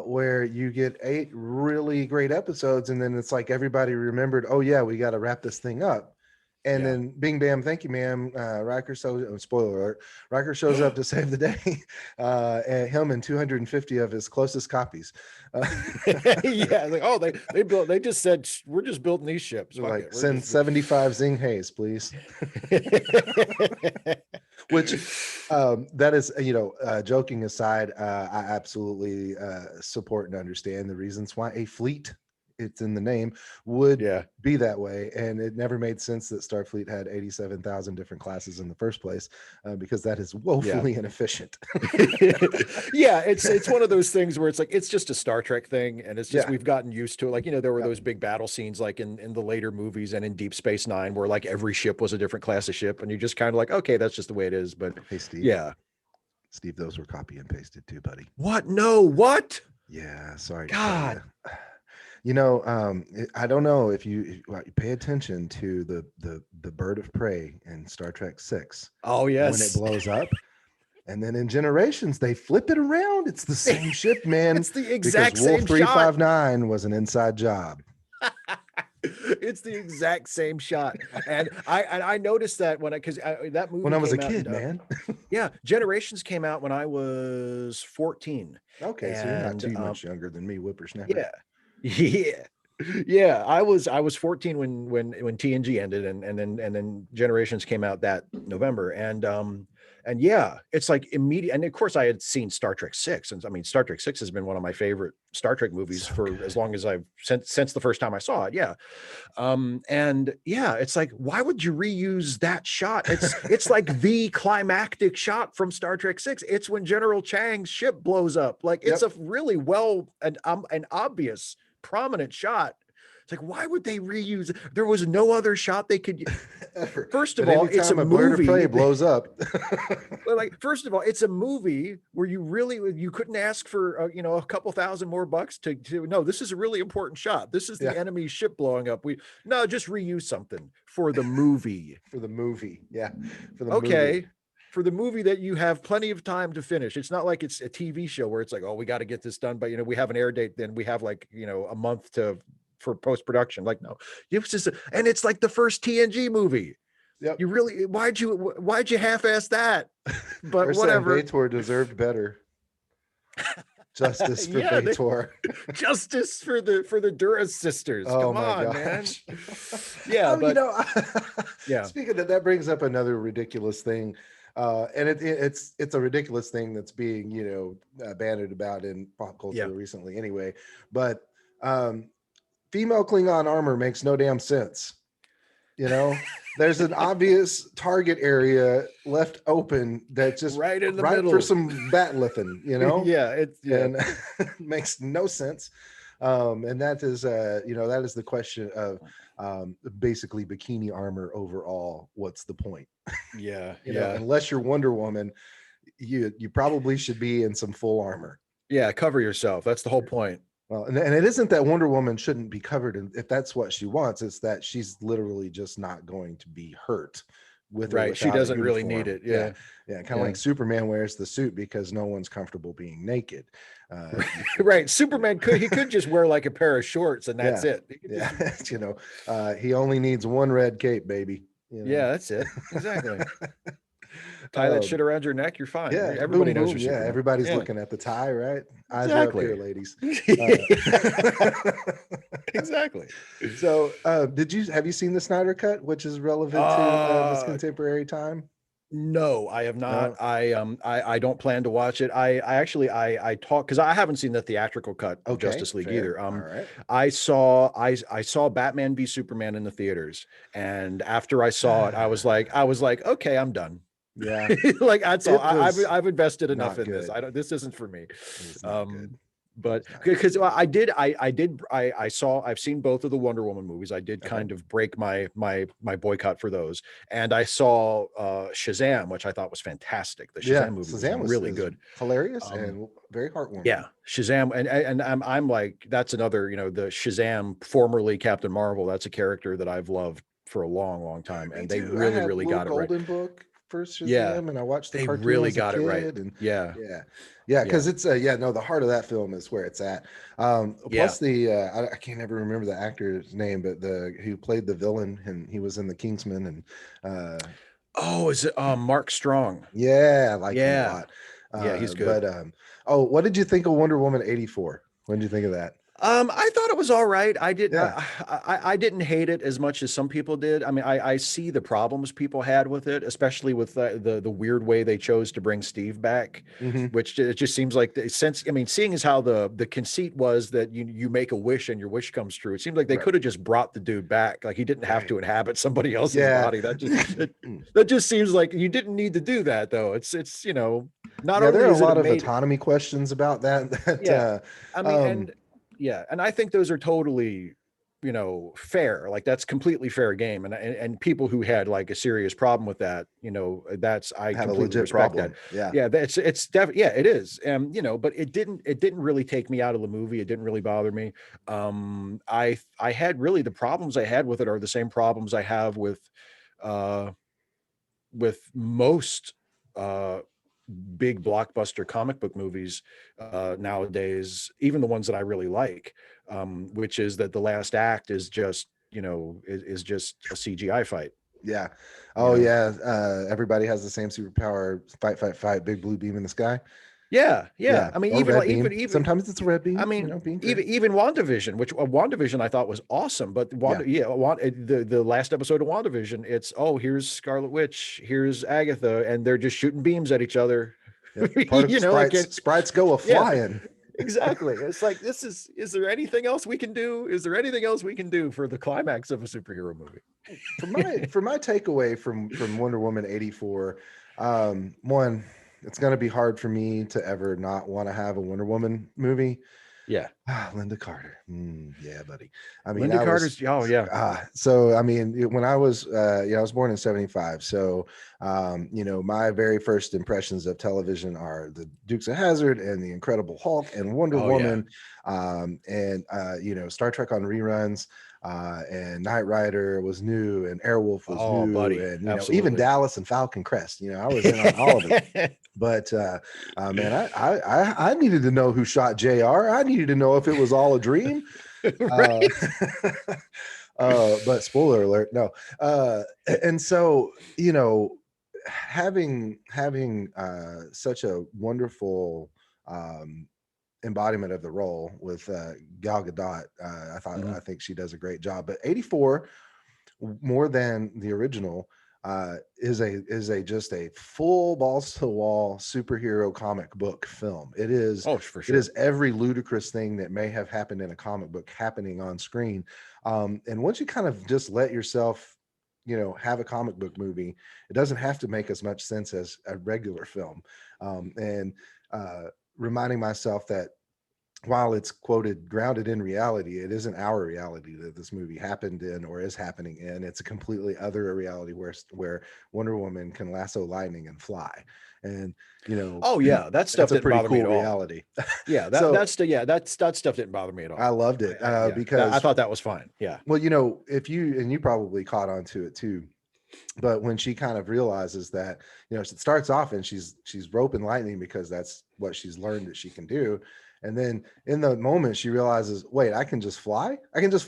where you get 8 really great episodes, and then it's like everybody remembered, oh yeah, we got to wrap this thing up. And yeah. then bing bam, thank you, ma'am. Riker spoiler alert, Riker shows up to save the day. And him and 250 of his closest copies. Yeah, like, oh, they just said we're just building these ships. Fuck Like, it. send 75 Zing Haze, please. Which that is, joking aside, I absolutely support and understand the reasons why a fleet, it's in the name, would Yeah. be that way. And it never made sense that Starfleet had 87,000 different classes in the first place, because that is woefully inefficient. Yeah, it's one of those things where it's like it's just a Star Trek thing, and it's just Yeah. we've gotten used to it. Like, there were Yep. those big battle scenes like in the later movies and in Deep Space Nine, where like every ship was a different class of ship, and you just kind of like, okay, that's just the way it is. But Hey, Steve. yeah. Steve, those were copy and pasted too, buddy. What? No, what? Yeah, sorry to God. tell you. I don't know if you pay attention to the bird of prey in Star Trek 6. Oh, When it yes. blows up, and then in Generations they flip it around. It's the same ship, man. It's the exact because Wolf same shot. 359 was an inside job. It's the exact same shot. And I noticed that because that movie When I was a came out kid, man. Yeah, Generations came out when I was 14. Okay, so you're not And too much younger than me, whippersnapper. yeah. Yeah. Yeah, I was 14 when TNG ended, and then Generations came out that November. And yeah, it's like immediate. And of course I had seen Star Trek 6. And I mean, Star Trek 6 has been one of my favorite Star Trek movies So for good. as long as I've since the first time I saw it. Yeah. And yeah, it's like, why would you reuse that shot? It's like the climactic shot from Star Trek 6. It's when General Chang's ship blows up. Like, it's Yep. a really an obvious prominent shot. It's like, why would they reuse it? There was no other shot they could. Ever. First of But all, it's a anytime bird of prey movie. blows up. Well, like, first of all, it's a movie where you couldn't ask for a couple thousand more bucks to no. This is a really important shot. This is the Yeah. enemy ship blowing up. Just reuse something for the movie. For the movie. Yeah. For the Okay. movie. For the movie that you have plenty of time to finish. It's not like it's a TV show where it's like, oh, we got to get this done, but we have an air date, then we have like a month for post-production. Like, no, and it's like the first TNG movie. Yep. You really, why'd you half-ass that? But They're whatever. saying Bator deserved better. Justice for Yeah, Bator. Justice for the Duras sisters. Oh Come my on, man. gosh. Yeah, Oh, but yeah. Speaking of that brings up another ridiculous thing. And it's a ridiculous thing that's being bandied about in pop culture Yeah. recently anyway. But female Klingon armor makes no damn sense. There's an obvious target area left open that's just right in the middle for some bat lifting. Yeah, and makes no sense. And that is that is the question of basically bikini armor overall. What's the point? Yeah. Unless you're Wonder Woman, you probably should be in some full armor. Yeah, cover yourself. That's the whole point. Well, and it isn't that Wonder Woman shouldn't be covered, and if that's what she wants, it's that she's literally just not going to be hurt with it. Right. She doesn't really need it. Yeah. Kind of like Superman wears the suit because no one's comfortable being naked. Right. Superman could just wear like a pair of shorts and that's it. He only needs one red cape, baby. Yeah, that's it. Exactly. Tie that shit around your neck, you're fine. Yeah, everybody boom, knows boom. you're Superman. Everybody's looking at the tie, right? Eyes Exactly. are up here, ladies. Exactly. So, have you seen the Snyder Cut, which is relevant to this contemporary time? No, I have not. No. I don't plan to watch it. I actually I talk because I haven't seen the theatrical cut of Okay, Justice League fair. either. All right. I saw Batman v Superman in the theaters, and after I saw it, I was like, okay, I'm done. Yeah, Like that's all. it was I've invested enough not in this. good. I don't. This isn't for me. It was not good. Um, It but was not good. because I saw I've seen both of the Wonder Woman movies. I did Okay. kind of break my boycott for those, and I saw Shazam, which I thought was fantastic. The Yeah, Shazam movie was Shazam really is good. hilarious Um, and very heartwarming. yeah, Shazam, and I'm like that's another the Shazam, formerly Captain Marvel. That's a character that I've loved for a long time, Me and they too. I really had a really little got it right. golden book for Yeah, Shazam, and I watched the they cartoon really as a got it right. kid, and Yeah, yeah, yeah, yeah, because it's yeah, no, the heart of that film is where it's at. yeah. Plus the I can't ever remember the actor's name, but the who played the villain, and he was in the Kingsman, and Oh, is it Mark Strong? yeah, I like him a Yeah, lot. yeah, he's good. But oh, what did you think of Wonder Woman 84? When did you think of that? I thought it was all right. Yeah. I didn't hate it as much as some people did. I mean, I see the problems people had with it, especially with the weird way they chose to bring Steve back, Hmm. which it just seems like I mean, seeing as how the conceit was that you make a wish and your wish comes true. It seems like they Right. could have just brought the dude back. Like he didn't have Right. to inhabit somebody else's Yeah. body. That just seems like you didn't need to do that though. It's not Yeah, there only are a is it lot a of made autonomy questions about that. That yeah. I mean, um, and I think those are totally, fair. Like that's completely fair game. And people who had like a serious problem with that, that's I have a completely legit respect that. problem. Yeah. Yeah, it's definitely yeah, it is. But it didn't really take me out of the movie. It didn't really bother me. I had really the problems I had with it are the same problems I have uh with most uh big blockbuster comic book movies nowadays, even the ones that I really like, which is that the last act is just, is just a CGI fight, Yeah. you Oh know? yeah. Everybody has the same superpower. Fight, fight, fight. Big blue beam in the sky. Yeah, yeah. Yeah. I mean, Or even red like beam. even Sometimes it's a red I beam. You mean, know, being fair. even WandaVision, which WandaVision I thought was awesome, but Yeah. the last episode of WandaVision, it's here's Scarlet Witch, here's Agatha, and they're just shooting beams at each other. Yep. Part of Like sprites. Sprites go a yeah, flying. exactly. It's like is there anything else we can do? Is there anything else we can do for the climax of a superhero movie? For my takeaway from Wonder Woman 84, one, it's gonna be hard for me to ever not want to have a Wonder Woman movie. Yeah. Linda Carter. Yeah, buddy. I mean, Linda I was Carter's oh yeah. so I mean, when I was I was born in 75. So my very first impressions of television are the Dukes of Hazzard and the Incredible Hulk and Wonder Oh yeah. Woman, and Star Trek on reruns. And Knight Rider was new, and Airwolf was Oh new, buddy. and even Absolutely. Dallas and Falcon Crest. I was in on all of it. But man, I needed to know who shot Jr. I needed to know if it was all a dream. Uh, Right. but spoiler alert, no. And so having such a wonderful um, embodiment of the role with Gal Gadot, Mhm. I think she does a great job. But 84, more than the original, is a just a full balls to the wall superhero comic book film. It is Oh, for it is sure. every ludicrous thing that may have happened in a comic book happening on screen. And once you kind of just let yourself, have a comic book movie, it doesn't have to make as much sense as a regular film. And reminding myself that while it's quoted grounded in reality, it isn't our reality that this movie happened in or is happening in. It's a completely other reality where Wonder Woman can lasso lightning and fly, and Oh yeah, that stuff that's a didn't pretty bother me cool at all. reality. Yeah, So that stuff didn't bother me at I all. loved it Yeah, I because, thought that was fine. Yeah. well, if you probably caught on to it too, but when she kind of realizes that, it starts off and she's roping lightning because that's what she's learned that she can do, and then in the moment she realizes, wait, I can just fly, I'm just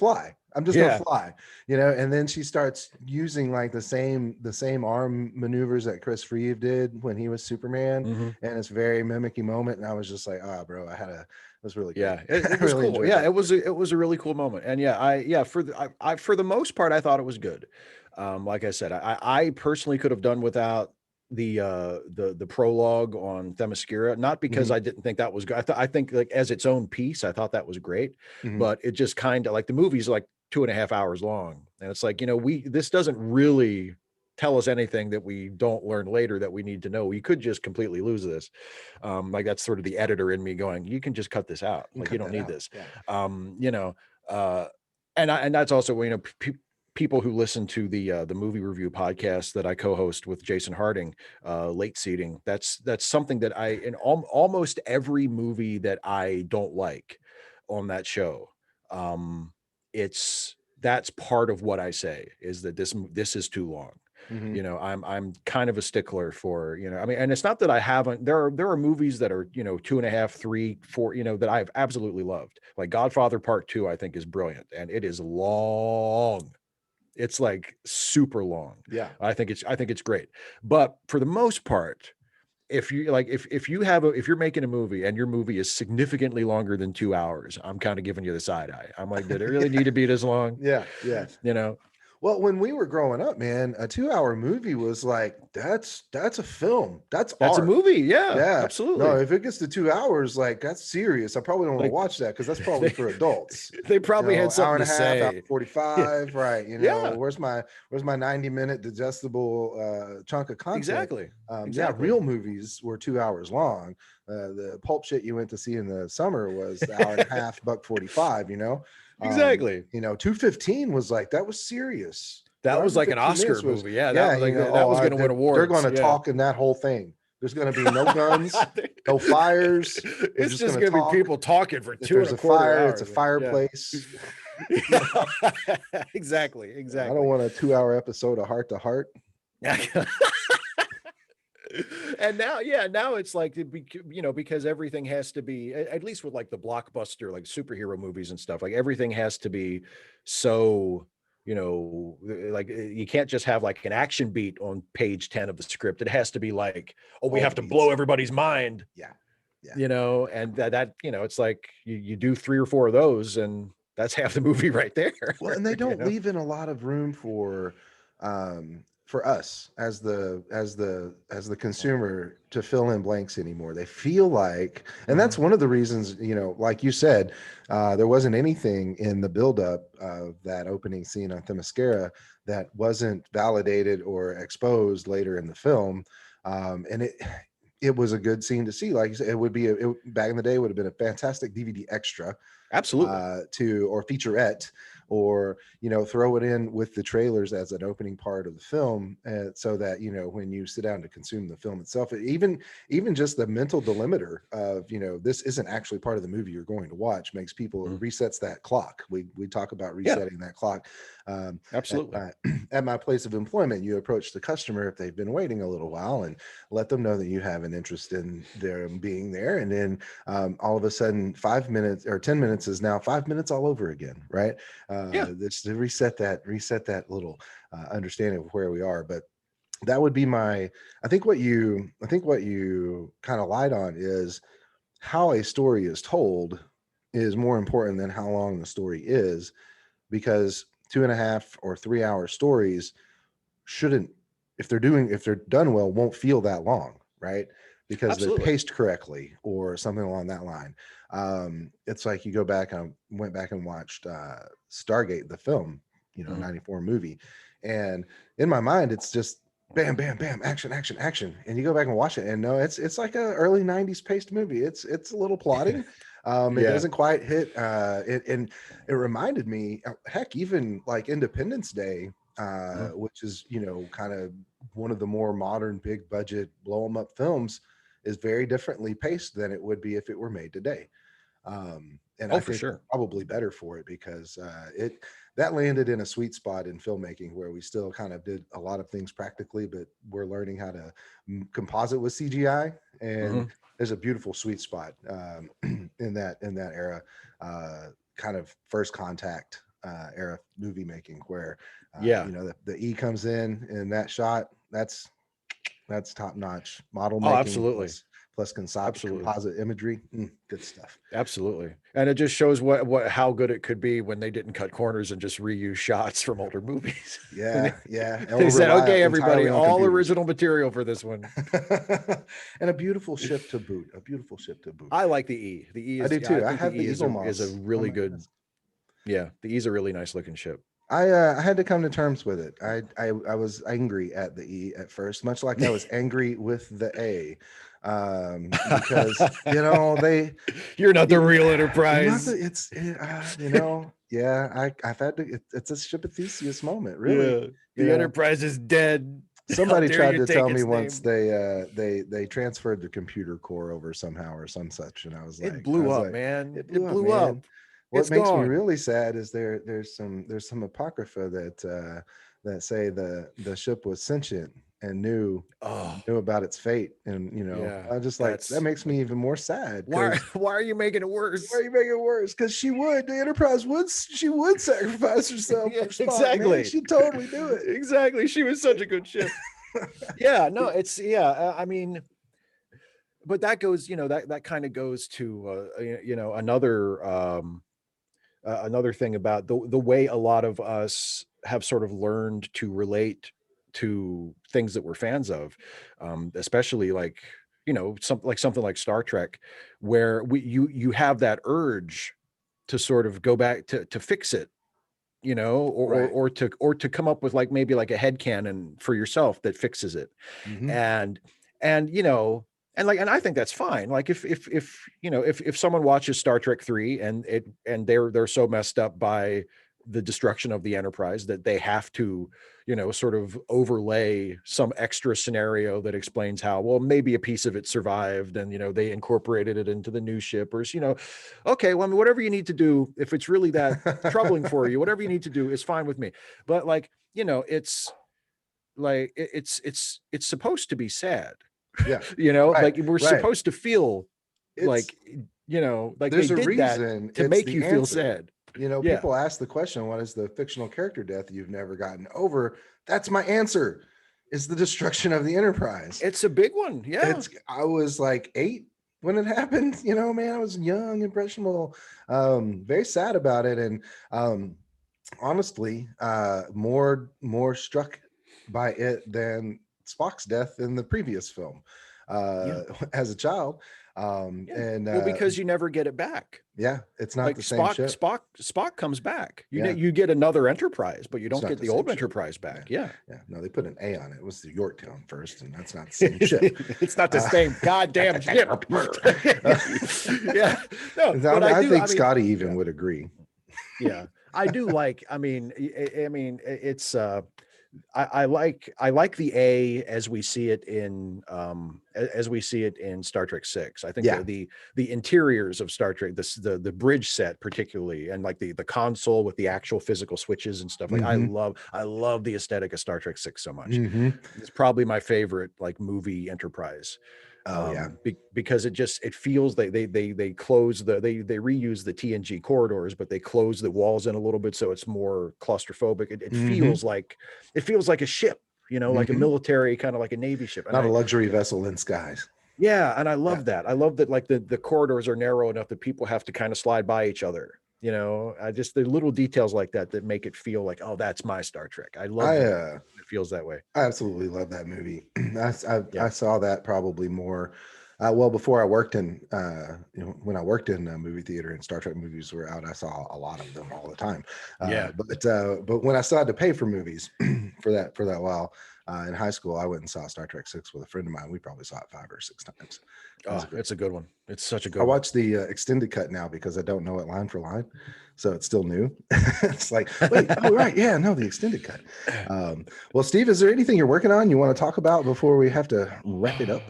going to Yeah. fly, and then she starts using like the same arm maneuvers that Chris Reeve did when he was Superman, Mhm. and it's very mimicky moment, and I was just like, bro, it was really great. Yeah, I it was really cool. enjoyed Yeah, that. it was a really cool moment. And yeah, for the most part I thought it was good. Like I said, I personally could have done without the prologue on Themyscira, not because I didn't think that was good. I think like as its own piece, I thought that was great, but it just kind of like the movie's like 2.5 hours long, and it's like, this doesn't really tell us anything that we don't learn later that we need to know. We could just completely lose this. Like that's sort of the editor in me going, you can just cut this out. Like you don't need this. Yeah. And that's also, people who listen to the movie review podcast that I co-host with Jason Harding, Late Seating. That's something that in almost every movie that I don't like on that show, that's part of what I say is that this is too long. I'm kind of a stickler for, and it's not that I haven't, there are movies that are, 2.5, 3, 4, that I've absolutely loved. Like Godfather Part 2, I think is brilliant, and it is long. It's like super long. Yeah. I think it's great. But for the most part, if you're making a movie and your movie is significantly longer than 2 hours, I'm kind of giving you the side eye. I'm like, did it really need to be this long? Yeah. Well, when we were growing up, man, a 2-hour movie was like, that's a film. That's a art. movie. Yeah, Yeah. absolutely. No, if it gets to 2 hours, like that's serious. I probably don't want to watch that because that's probably for adults. They probably had something hour and to a half, say. hour 45, right? Yeah. Where's my 90-minute digestible chunk of content? Exactly. Yeah, real movies were 2 hours long. The pulp shit you went to see in the summer was an hour and a half, $1.45. Exactly. 2:15 was like, that was serious. That was like an Oscar movie. Yeah, that was going to win awards. They're going to talk in that whole thing. There's going to be no guns, no fires. It's just going to be people talking for 2.25 There's a fire. hours. It's a fireplace. Yeah. Exactly. I don't want a 2-hour episode of Heart to Heart. And now it's like, because everything has to be, at least with like the blockbuster, like superhero movies and stuff, like everything has to be so, like you can't just have like an action beat on page 10 of the script. It has to be like, we have to blow everybody's mind. Yeah. And that it's like you do 3 or 4 of those and that's half the movie right there. Well, and they don't leave in a lot of room for us as the consumer to fill in blanks anymore. They feel like, and that's one of the reasons, like you said, there wasn't anything in the buildup of that opening scene on Themyscira that wasn't validated or exposed later in the film. And it was a good scene to see. Like you said, it would be back in the day, it would have been a fantastic DVD extra. Absolutely. Or featurette, or throw it in with the trailers as an opening part of the film, so that when you sit down to consume the film itself, even just the mental delimiter of this isn't actually part of the movie you're going to watch makes people resets that clock. We talk about resetting that clock. Absolutely. At my place of employment, you approach the customer if they've been waiting a little while and let them know that you have an interest in their being there, and then all of a sudden 5 minutes or 10 minutes is now 5 minutes all over again, right? It's to reset that little understanding of where we are. But that would be I think what you kind of light on is how a story is told is more important than how long the story is, because 2.5 or 3 hour stories shouldn't, if they're done well, won't feel that long, right? Because Absolutely. they're paced correctly or something along that line. It's like you go back and went back and watched Stargate, the film, 94 movie. And in my mind, it's just bam, bam, bam, action, action, action. And you go back and watch it and no, it's like a early 90s paced movie. It's a little plotting. It doesn't quite hit and it reminded me, heck, even like Independence Day, which is, kind of one of the more modern, big budget, blow 'em up films, is very differently paced than it would be if it were made today. And I think probably better for it, because that landed in a sweet spot in filmmaking where we still kind of did a lot of things practically, but we're learning how to composite with CGI. And there's a beautiful sweet spot in that era, kind of First Contact era movie making, where the E comes in that shot. That's top notch. Model making absolutely. plus composite imagery. Good stuff. Absolutely. And it just shows how good it could be when they didn't cut corners and just reuse shots from older movies. Yeah. They said, okay, everybody, all computers. original material for this one. And a beautiful ship to boot. I like the E. The E is, I do too. I I think have the the E Eagle is a Moss really on my good, desk. yeah, the E is a really nice looking ship. I had to come to terms with it. I was angry at the E at first, much like I was angry with the A, because you're not the real Enterprise. I've had to. It's a Ship Enthusiast moment, really. Yeah, the Enterprise is dead. Somebody tried to tell me once they transferred the computer core over somehow or some such, and I was like, it blew up, man. It blew up. What makes me really sad is there's some apocrypha that say the ship was sentient and knew about its fate, and I just like that makes me even more sad. Why are you making it worse? Why are you making it worse? Because the Enterprise would sacrifice herself. Yeah, for Spock, exactly. man. She'd totally do it. Exactly. She was such a good ship. Yeah. No. I mean, but that goes. That kind of goes to another thing about the way a lot of us have sort of learned to relate to things that we're fans of, especially like something like Star Trek, where you have that urge to sort of go back to fix it, or to come up with like maybe like a headcanon for yourself that fixes it. Mhm. And I think that's fine. Like if someone watches Star Trek 3 and they're so messed up by the destruction of the Enterprise that they have to, sort of overlay some extra scenario that explains how, well, maybe a piece of it survived and, they incorporated it into the new ship, or, okay, well, I mean, whatever you need to do, if it's really that troubling for you, whatever you need to do is fine with me. But like, it's like, it's supposed to be sad. Yeah. Like we're supposed to feel like there's a reason to make you feel sad. People ask the question, what is the fictional character death you've never gotten over? That's my answer, is the destruction of the Enterprise. It's a big one. Yeah. I was like 8 when it happened, man, I was young, impressionable, very sad about it. And honestly, more struck by it than Spock's death in the previous film as a child. Because you never get it back. Yeah, it's not like the same Spock, ship. Spock comes back. You get another Enterprise, but you don't get the old ship. Enterprise back. Yeah. No, they put an A on it. It was the Yorktown first, and that's not the same ship. It's not the same goddamn ship. Yeah. No, I think Scotty even would agree. Yeah, I do like. I mean, it's. I like the A as we see it in Star Trek 6. I think the interiors of Star Trek, the bridge set particularly, and like the console with the actual physical switches and stuff. Like I love the aesthetic of Star Trek 6 so much. It's probably my favorite like movie Enterprise. Because it feels like they close they reuse the TNG corridors, but they close the walls in a little bit so it's more claustrophobic. It feels like a ship, like a military, kind of like a Navy ship, not a luxury vessel in skies. Yeah, and I love that. I love that like the corridors are narrow enough that people have to kind of slide by each other. The little details like that make it feel like, oh, that's my Star Trek. I love it. It feels that way. I absolutely love that movie. I saw that probably more before I worked in when I worked in a movie theater and Star Trek movies were out. I saw a lot of them all the time. But when I still had to pay for movies for that while in high school, I went and saw Star Trek 6 with a friend of mine. We probably saw it 5 or 6 times. It's a good one. It's such a good one. I watched the extended cut now because I don't know it line for line, so it's still new. It's like, wait, the extended cut. Well, Steve, is there anything you're working on you want to talk about before we have to wrap it up?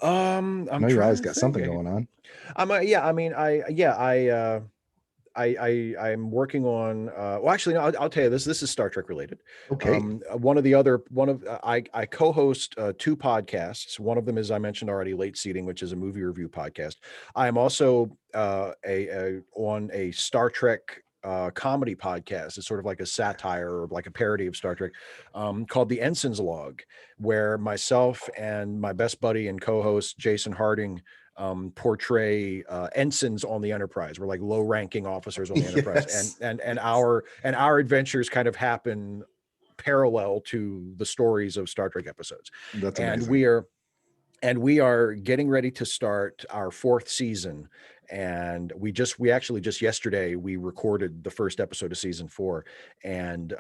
I know your eyes got something going on. I'm working on I'll tell you this is Star Trek related. Okay. I co-host 2 podcasts. One of them is, I mentioned already, Late Seating, which is a movie review podcast. I am also on a Star Trek comedy podcast. It's sort of like a satire or like a parody of Star Trek, called The Ensign's Log, where myself and my best buddy and co-host Jason Harding portray ensigns on the Enterprise. We're like low-ranking officers on the Enterprise, Yes. and our adventures kind of happen parallel to the stories of Star Trek episodes. That's And amazing. we are getting ready to start our 4th season. And we actually just yesterday we recorded the first episode of season 4, and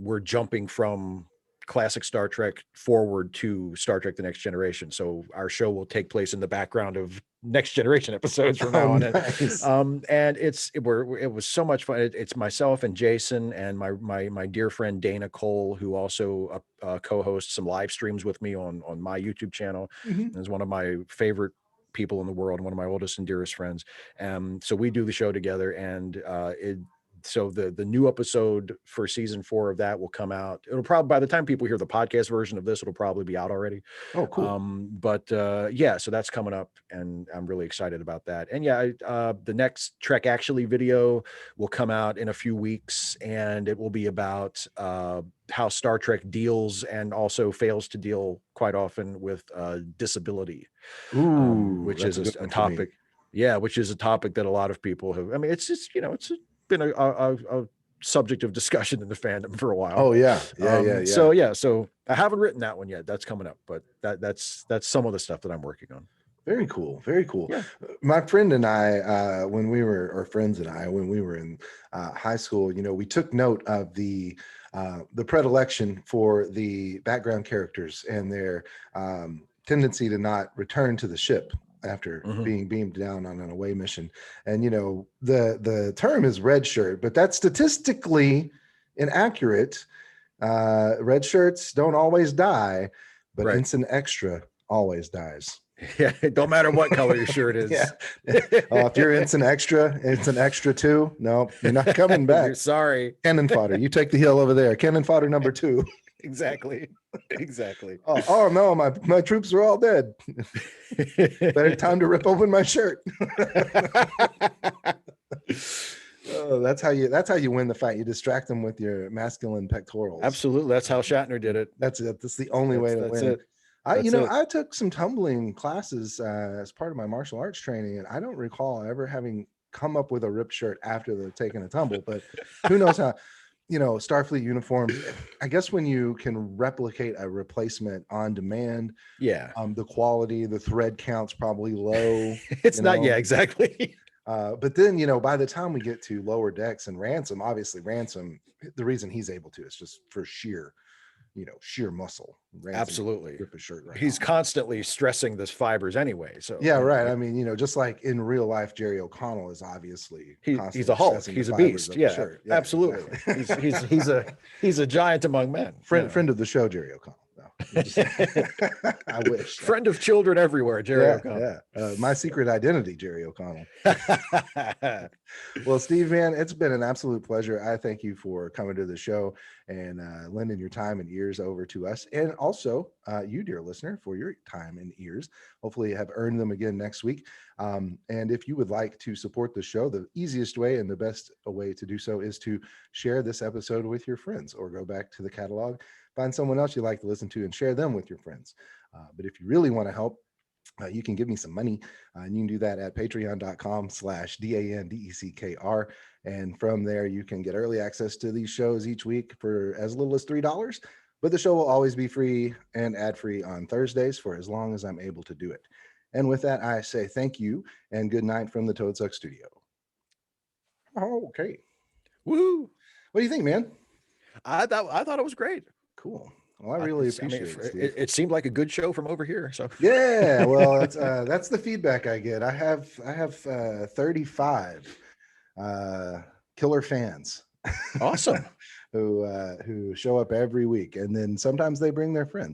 we're jumping from classic Star Trek forward to Star Trek: The Next Generation. So our show will take place in the background of Next Generation episodes from now Oh, on. nice. And it was so much fun. It's myself and Jason and my dear friend Dana Cole, who also co-hosts some live streams with me on my YouTube channel, Mhm. is one of my favorite people in the world, one of my oldest and dearest friends. So we do the show together, and so the new episode for season 4 of that will come out. It'll probably, by the time people hear the podcast version of this, it'll probably be out already. Oh, cool. But yeah, so that's coming up, and I'm really excited about that. And yeah, the next Trek Actually video will come out in a few weeks, and it will be about how Star Trek deals and also fails to deal quite often with disability, Ooh, which that's is a good a one for me. topic. Yeah, which is a topic that a lot of people have. I mean, it's just, it's been a subject of discussion in the fandom for a while. Oh yeah, yeah. So yeah, so I haven't written that one yet. That's coming up, but that's some of the stuff that I'm working on. Very cool. Very cool. Yeah. My friend and I, when we were, or friends and I, when we were in high school, we took note of the predilection for the background characters and their tendency to not return to the ship after being beamed down on an away mission. And the term is red shirt, but that's statistically inaccurate. Red shirts don't always die, but Right. ensign extra always dies. Yeah, it don't matter what color your shirt is. Yeah. If you're ensign extra, it's an extra 2. No, you're not coming back. You're sorry. Cannon fodder. You take the hill over there. Cannon fodder number 2. Exactly. Oh no, my troops are all dead. Better time to rip open my shirt. Oh, that's how you win the fight. You distract them with your masculine pectorals. Absolutely. That's how Shatner did it. That's it. That's the only way to win. It. I took some tumbling classes as part of my martial arts training, and I don't recall ever having come up with a ripped shirt after taking a tumble, but who knows how, Starfleet uniforms, I guess when you can replicate a replacement on demand, yeah, the quality, the thread count's probably low. It's not, yeah, exactly. But then, by the time we get to lower decks and Ransom, obviously Ransom, the reason he's able to is just for sheer muscle. Ransom Absolutely. rip his shirt right He's off. Constantly stressing this fibers anyway. So yeah, right. I mean, just like in real life, Jerry O'Connell is obviously he's a Hulk. He's a beast. Yeah, absolutely. Exactly. he's a giant among men. Friend of the show, Jerry O'Connell. No, I wish. Friend of children everywhere, Jerry O'Connell. Yeah. My secret identity, Jerry O'Connell. Well, Steve, man, it's been an absolute pleasure. I thank you for coming to the show and lending your time and ears over to us. And also you, dear listener, for your time and ears. Hopefully you have earned them again next week. And if you would like to support the show, the easiest way and the best way to do so is to share this episode with your friends, or go back to the catalog, find someone else you like to listen to, and share them with your friends. But if you really want to help, you can give me some money, and you can do that at patreon.com/DANDECKR. And from there, you can get early access to these shows each week for as little as $3. But the show will always be free and ad-free on Thursdays for as long as I'm able to do it. And with that, I say thank you and good night from the Toad Suck Studio. Oh, okay. Woo! What do you think, man? I thought it was great. Cool. Well, I really appreciate it. It seemed like a good show from over here. So yeah, well, that's the feedback I get. I have 35 killer fans. Awesome. who show up every week, and then sometimes they bring their friends.